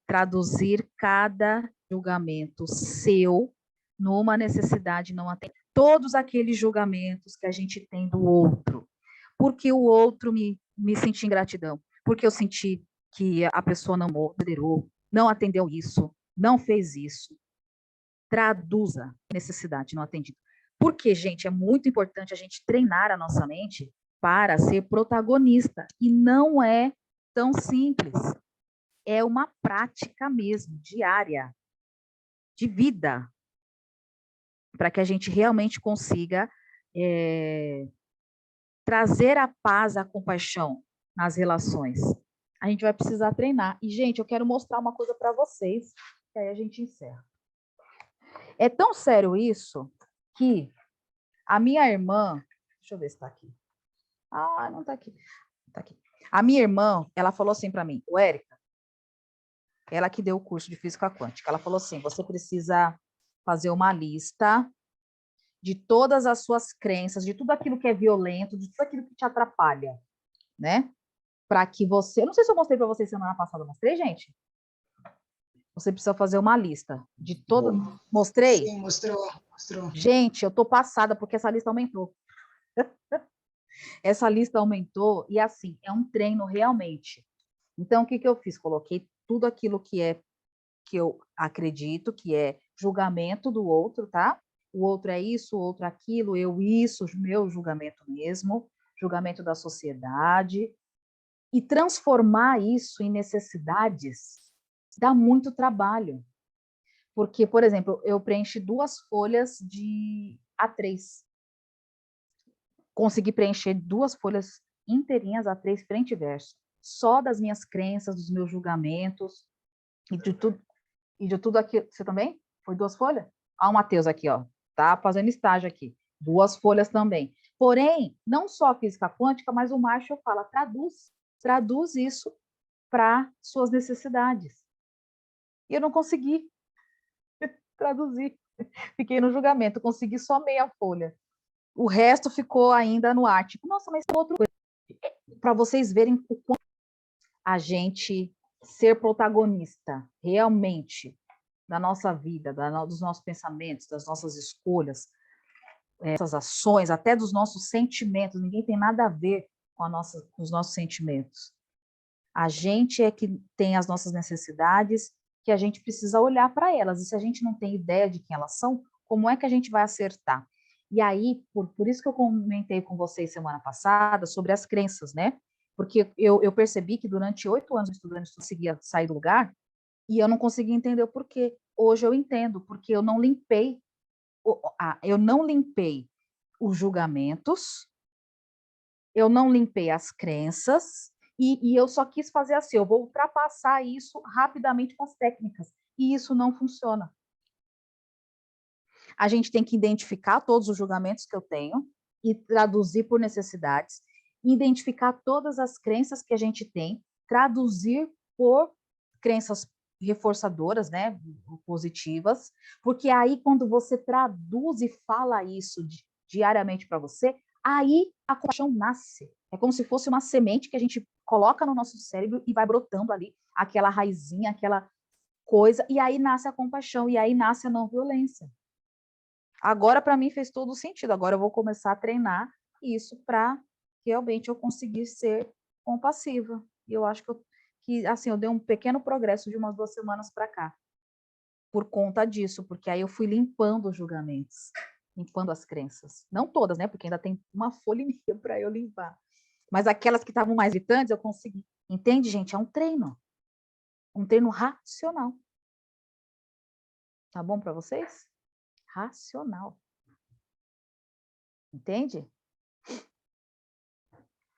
traduzir cada julgamento seu numa necessidade não atendida. Todos aqueles julgamentos que a gente tem do outro. Porque o outro me senti ingratidão. Porque eu senti que a pessoa não liderou. não atendeu isso, não fez isso. Traduza necessidade não atendida. Porque, gente, é muito importante a gente treinar a nossa mente para ser protagonista. E não é tão simples. É uma prática mesmo, diária, de vida, para que a gente realmente consiga trazer a paz, a compaixão nas relações. A gente vai precisar treinar. E, gente, eu quero mostrar uma coisa para vocês, que aí a gente encerra. É tão sério isso que a minha irmã... Deixa eu ver se está aqui. Ah, não está aqui. Tá aqui. A minha irmã, ela falou assim para mim, o Érica, ela que deu o curso de física quântica, ela falou assim, você precisa fazer uma lista de todas as suas crenças, de tudo aquilo que é violento, de tudo aquilo que te atrapalha, né? Para que você... Eu não sei se eu mostrei para vocês semana passada, eu mostrei, gente? Você precisa fazer uma lista de todas... Mostrei? Sim, mostrou. Gente, eu tô passada porque essa lista aumentou. Essa lista aumentou e, assim, é um treino realmente. Então, o que eu fiz? Coloquei tudo aquilo que eu acredito, que é julgamento do outro, tá? O outro é isso, o outro é aquilo, eu isso, meu julgamento mesmo, julgamento da sociedade. E transformar isso em necessidades dá muito trabalho. Porque, por exemplo, eu preenchi 2 folhas de A3. Consegui preencher 2 folhas inteirinhas, A3, frente e verso. Só das minhas crenças, dos meus julgamentos e de tudo aquilo. Você também? Foi 2 folhas? Ah, o Matheus aqui, ó. Tá fazendo estágio aqui. 2 folhas também. Porém, não só a física quântica, mas o Marshall fala, traduz isso para suas necessidades. E eu não consegui traduzir. Fiquei no julgamento, consegui só meia folha. O resto ficou ainda no ar. Tipo, nossa, mas tem outra coisa. Para vocês verem o quanto a gente ser protagonista realmente da nossa vida, dos nossos pensamentos, das nossas escolhas, essas ações, até dos nossos sentimentos. Ninguém tem nada a ver com os nossos sentimentos. A gente é que tem as nossas necessidades, que a gente precisa olhar para elas. E se a gente não tem ideia de quem elas são, como é que a gente vai acertar? E aí, por isso que eu comentei com vocês semana passada sobre as crenças, né? Porque eu percebi que durante 8 anos estudando, eu conseguia sair do lugar e eu não conseguia entender o porquê. Hoje eu entendo, porque eu não limpei os julgamentos, eu não limpei as crenças, e eu só quis fazer assim, eu vou ultrapassar isso rapidamente com as técnicas, e isso não funciona. A gente tem que identificar todos os julgamentos que eu tenho e traduzir por necessidades, identificar todas as crenças que a gente tem, traduzir por crenças reforçadoras, né, positivas, porque aí quando você traduz e fala isso diariamente para você, aí a compaixão nasce. É como se fosse uma semente que a gente coloca no nosso cérebro e vai brotando ali aquela raizinha, aquela coisa, e aí nasce a compaixão, e aí nasce a não violência. Agora, para mim, fez todo sentido. Agora eu vou começar a treinar isso para realmente eu conseguir ser compassiva. E eu acho que assim, eu dei um pequeno progresso de umas 2 semanas para cá, por conta disso, porque aí eu fui limpando os julgamentos, limpando as crenças. Não todas, né? Porque ainda tem uma folha e meia para eu limpar. Mas aquelas que estavam mais irritantes, eu consegui. Entende, gente? É um treino. Um treino racional. Tá bom para vocês? Racional. Entende?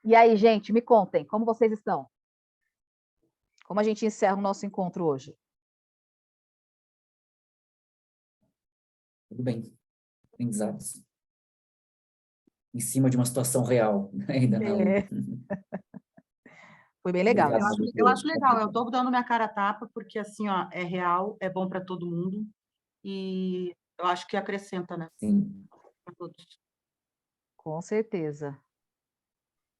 E aí, gente, me contem, como vocês estão? Como a gente encerra o nosso encontro hoje? Tudo bem. Aprendizados. Em cima de uma situação real, ainda na É. Foi bem legal. Eu acho legal, eu estou dando minha cara a tapa, porque assim, ó, é real, é bom para todo mundo, e eu acho que acrescenta, né? Sim. Para todos. Com certeza.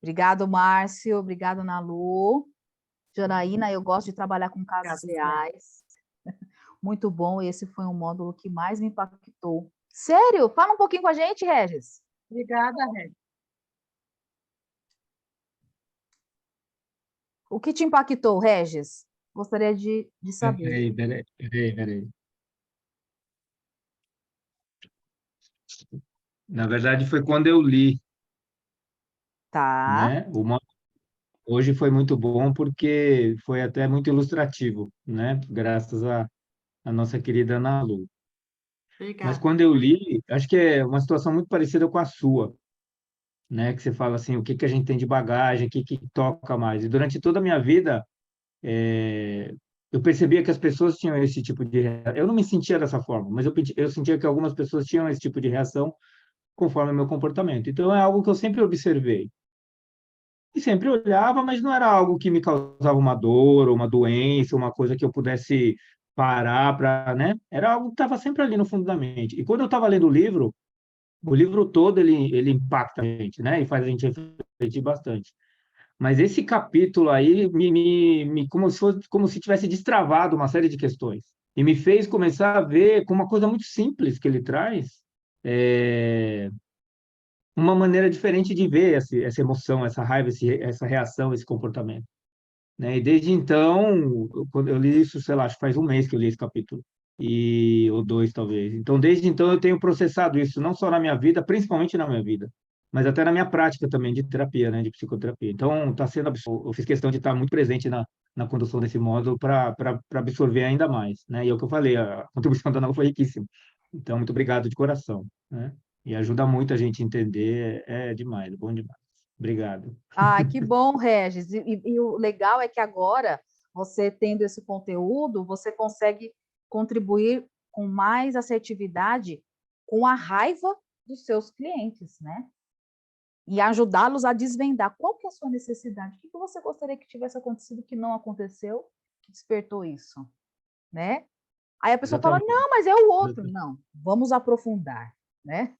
Obrigado, Márcio. Obrigado, Nalu. Janaína, eu gosto de trabalhar com casos reais. Muito bom. Esse foi um módulo que mais me impactou. Sério? Fala um pouquinho com a gente, Regis. Obrigada, Regis. O que te impactou, Regis? Gostaria de saber. Peraí. Na verdade, foi quando eu li, Tá. né? Hoje foi muito bom porque foi até muito ilustrativo, né? Graças à nossa querida Ana Lu. Mas Obrigada. quando eu li, acho que é uma situação muito parecida com a sua, né? Que você fala assim, o que que a gente tem de bagagem, o que que toca mais. E durante toda a minha vida, eu percebia que as pessoas tinham esse tipo de reação. Eu não me sentia dessa forma, mas eu sentia que algumas pessoas tinham esse tipo de reação conforme o meu comportamento. Então, é algo que eu sempre observei. E sempre olhava, mas não era algo que me causava uma dor, ou uma doença, uma coisa que eu pudesse parar para, né? Era algo que estava sempre ali no fundo da mente. E quando eu estava lendo o livro todo ele impacta a gente, né? E faz a gente refletir bastante. Mas esse capítulo aí como se fosse, como se tivesse destravado uma série de questões e me fez começar a ver com uma coisa muito simples que ele traz, é, uma maneira diferente de ver essa emoção, essa raiva, essa reação, esse comportamento, né? E desde então, quando eu li isso, sei lá, acho que faz um mês que eu li esse capítulo, ou dois talvez. Então, desde então, eu tenho processado isso, não só na minha vida, principalmente na minha vida, mas até na minha prática também de terapia, né, de psicoterapia. Então, está sendo eu fiz questão de estar muito presente na condução desse módulo para absorver ainda mais, né? E é o que eu falei, a contribuição da Ana foi riquíssima. Então, muito obrigado de coração, né? E ajuda muito a gente a entender, é demais, é bom demais. Obrigado. Ah, que bom, Regis. E o legal é que agora, você tendo esse conteúdo, você consegue contribuir com mais assertividade com a raiva dos seus clientes, né? E ajudá-los a desvendar qual que é a sua necessidade, o que você gostaria que tivesse acontecido que não aconteceu, que despertou isso, né? Aí a pessoa fala, Exatamente. não, mas é o outro. Não, vamos aprofundar, né?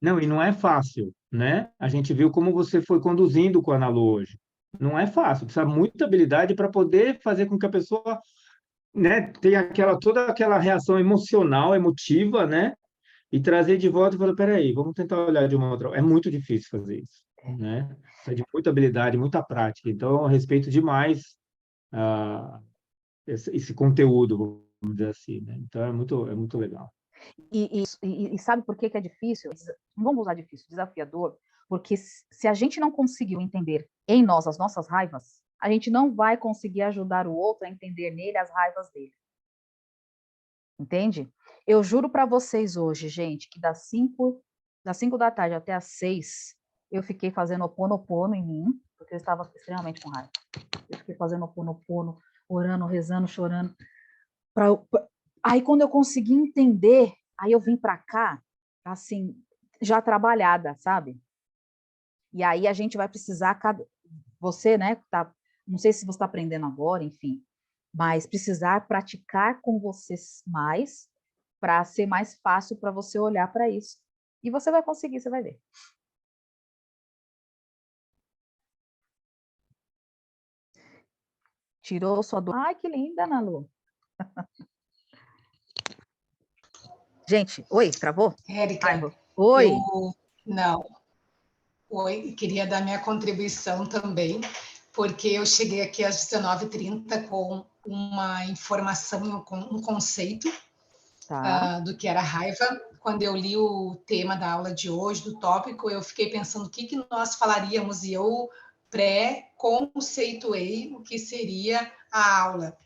Não, e não é fácil, né? A gente viu como você foi conduzindo com a Ana Lu hoje. Não é fácil, precisa muita habilidade para poder fazer com que a pessoa, né, tenha toda aquela reação emocional, emotiva, né? E trazer de volta e falar, peraí, vamos tentar olhar de uma outra. É muito difícil fazer isso, né? Precisa de muita habilidade, muita prática. Então, eu respeito demais esse conteúdo, vamos dizer assim, né? Então, é muito legal. E sabe por que é difícil? Não vamos usar difícil, desafiador, porque se a gente não conseguiu entender em nós as nossas raivas, a gente não vai conseguir ajudar o outro a entender nele as raivas dele. Entende? Eu juro para vocês hoje, gente, que das 5 da tarde até as 6, eu fiquei fazendo oponopono em mim, porque eu estava extremamente com raiva. Eu fiquei fazendo oponopono, orando, rezando, chorando. Aí, quando eu consegui entender, aí eu vim para cá, assim, já trabalhada, sabe? E aí a gente vai precisar, você, né, tá, não sei se você está aprendendo agora, enfim, mas precisar praticar com vocês mais, para ser mais fácil para você olhar para isso. E você vai conseguir, você vai ver. Tirou sua dor. Ai, que linda, Ana Lu. Gente, oi, travou? Érica, eu Oi. não. Oi, queria dar minha contribuição também, porque eu cheguei aqui às 19h30 com uma informação, com um conceito Tá. do que era raiva. Quando eu li o tema da aula de hoje, do tópico, eu fiquei pensando o que nós falaríamos e eu pré-conceituei o que seria a aula.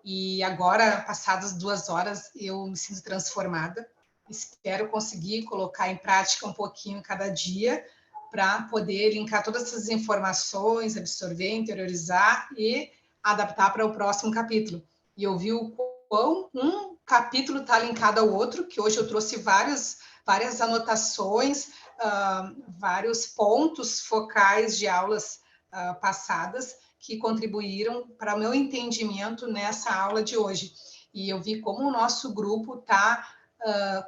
E agora, passadas 2 horas, eu me sinto transformada. Espero conseguir colocar em prática um pouquinho cada dia para poder linkar todas essas informações, absorver, interiorizar e adaptar para o próximo capítulo. E eu vi o quão um capítulo está linkado ao outro, que hoje eu trouxe várias anotações, vários pontos focais de aulas passadas, que contribuíram para o meu entendimento nessa aula de hoje. E eu vi como o nosso grupo está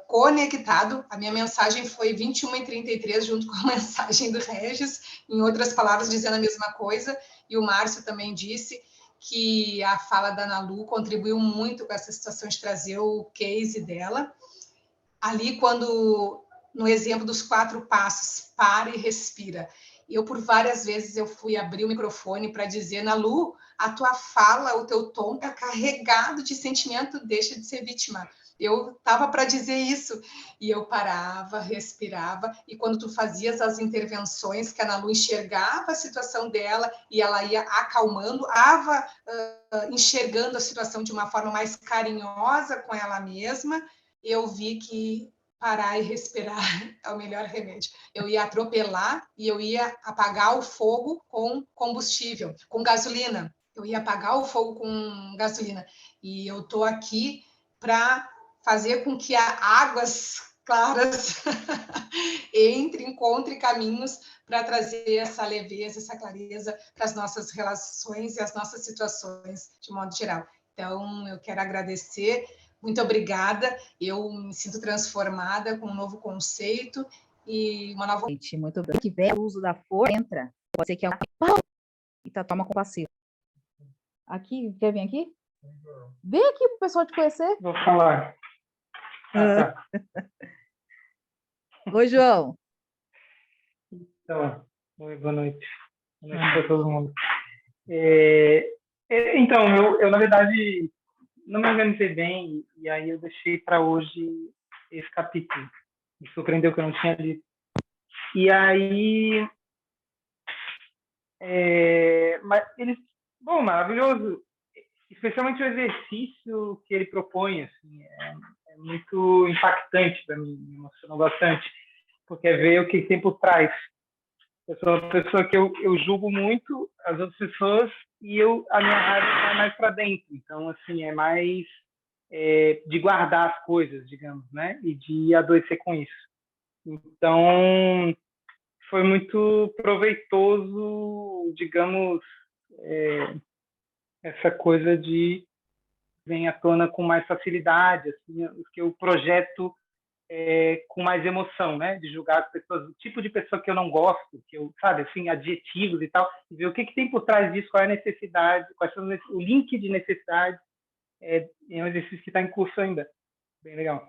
conectado. A minha mensagem foi 21h33, junto com a mensagem do Regis, em outras palavras, dizendo a mesma coisa. E o Márcio também disse que a fala da Ana Lu contribuiu muito com essa situação de trazer o case dela. Ali, quando, no exemplo dos 4 passos, para e respira. Eu, por várias vezes, eu fui abrir o microfone para dizer, Nalu, a tua fala, o teu tom está carregado de sentimento, deixa de ser vítima. Eu estava para dizer isso, e eu parava, respirava, e quando tu fazias as intervenções, que a Nalu enxergava a situação dela, e ela ia acalmando, enxergando a situação de uma forma mais carinhosa com ela mesma, eu vi que parar e respirar é o melhor remédio. Eu ia atropelar e eu ia apagar o fogo com combustível, com gasolina. Eu ia apagar o fogo com gasolina. E eu estou aqui para fazer com que águas claras encontre caminhos para trazer essa leveza, essa clareza para as nossas relações e as nossas situações de modo geral. Então, eu quero agradecer, muito obrigada, eu me sinto transformada com um novo conceito e uma nova... Muito bem. Que vem o uso da força, entra, pode ser que é um... e toma compassivo. Aqui, quer vir aqui? Vem aqui para o pessoal te conhecer. Vou falar. Tá. Oi, João. Então, boa noite. Boa noite para todo mundo. Então, eu, na verdade, não me organizei bem, e aí eu deixei para hoje esse capítulo. Me surpreendeu que eu não tinha lido. E aí... mas bom, maravilhoso. Especialmente o exercício que ele propõe, assim, é muito impactante para mim, me emocionou bastante, porque é ver o que tem por trás. Eu sou uma pessoa que eu julgo muito as outras pessoas e a minha raiva vai mais para dentro. Então, assim, é mais de guardar as coisas, digamos, né? E de adoecer com isso. Então, foi muito proveitoso, digamos, essa coisa de vem à tona com mais facilidade, assim, que eu projeto com mais emoção, né? De julgar as pessoas, o tipo de pessoa que eu não gosto, que eu, sabe, assim, adjetivos e tal, e ver o que tem por trás disso, qual é a necessidade, quais são o link de necessidade, é um exercício que está em curso ainda. Bem legal.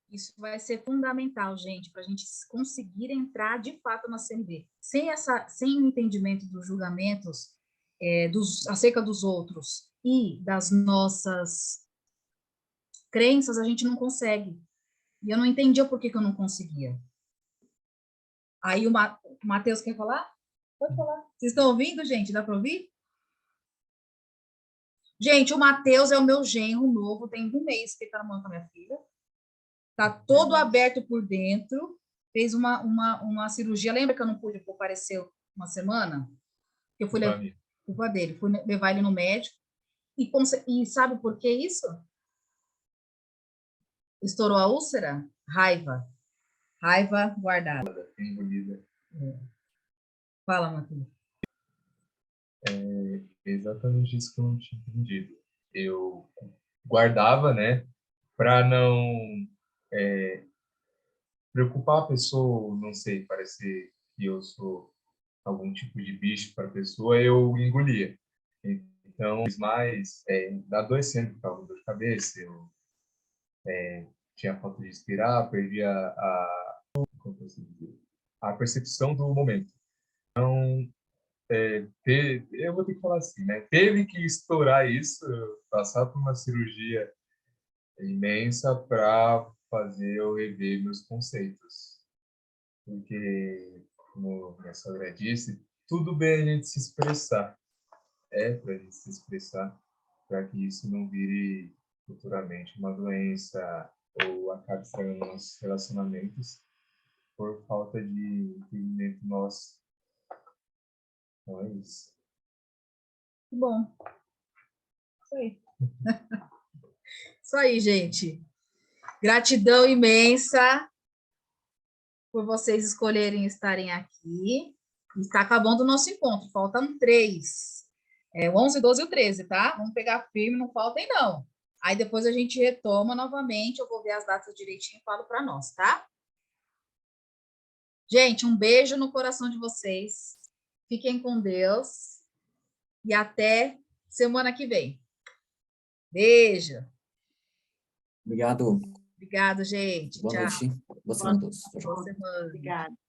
Isso vai ser fundamental, gente, para a gente conseguir entrar de fato na CNV. Sem o entendimento dos julgamentos acerca dos outros e das nossas crenças, a gente não consegue. E eu não entendia por que eu não conseguia. Aí o Matheus quer falar? Pode falar. Vocês estão ouvindo, gente? Dá para ouvir? Gente, o Matheus é o meu genro novo, tem 1 mês que ele está namorando com a minha filha. Está todo aberto por dentro. Fez uma cirurgia. Lembra que eu não pude comparecer uma semana? Eu fui culpa dele. Fui levar ele no médico. E sabe por que isso? Estourou a úlcera? Raiva. Raiva guardada. Fala, Matheus. É exatamente isso que eu não tinha entendido. Eu guardava, né, para não preocupar a pessoa, não sei, parecer que eu sou algum tipo de bicho para a pessoa, eu engolia. Então, mais adoecendo por causa da dor de cabeça, eu tinha falta de respirar, perdia a percepção do momento. Então, eu vou ter que falar assim, né? Teve que estourar isso, passar por uma cirurgia imensa para fazer eu rever meus conceitos. Porque, como a minha sogra disse, tudo bem a gente se expressar. Para a gente se expressar, para que isso não vire futuramente uma doença ou acabe estragando nossos relacionamentos por falta de entendimento nosso. Então é isso. Que bom. Isso aí. Isso aí, gente. Gratidão imensa por vocês escolherem estarem aqui. Está acabando o nosso encontro. Faltam 3. O 11, 12 e o 13, tá? Vamos pegar firme, não faltem, não. Aí depois a gente retoma novamente. Eu vou ver as datas direitinho e falo para nós, tá? Gente, um beijo no coração de vocês. Fiquem com Deus. E até semana que vem. Beijo. Obrigado. Obrigado, gente. Boa Tchau. noite. Boa semana a todos. Boa semana. Obrigada.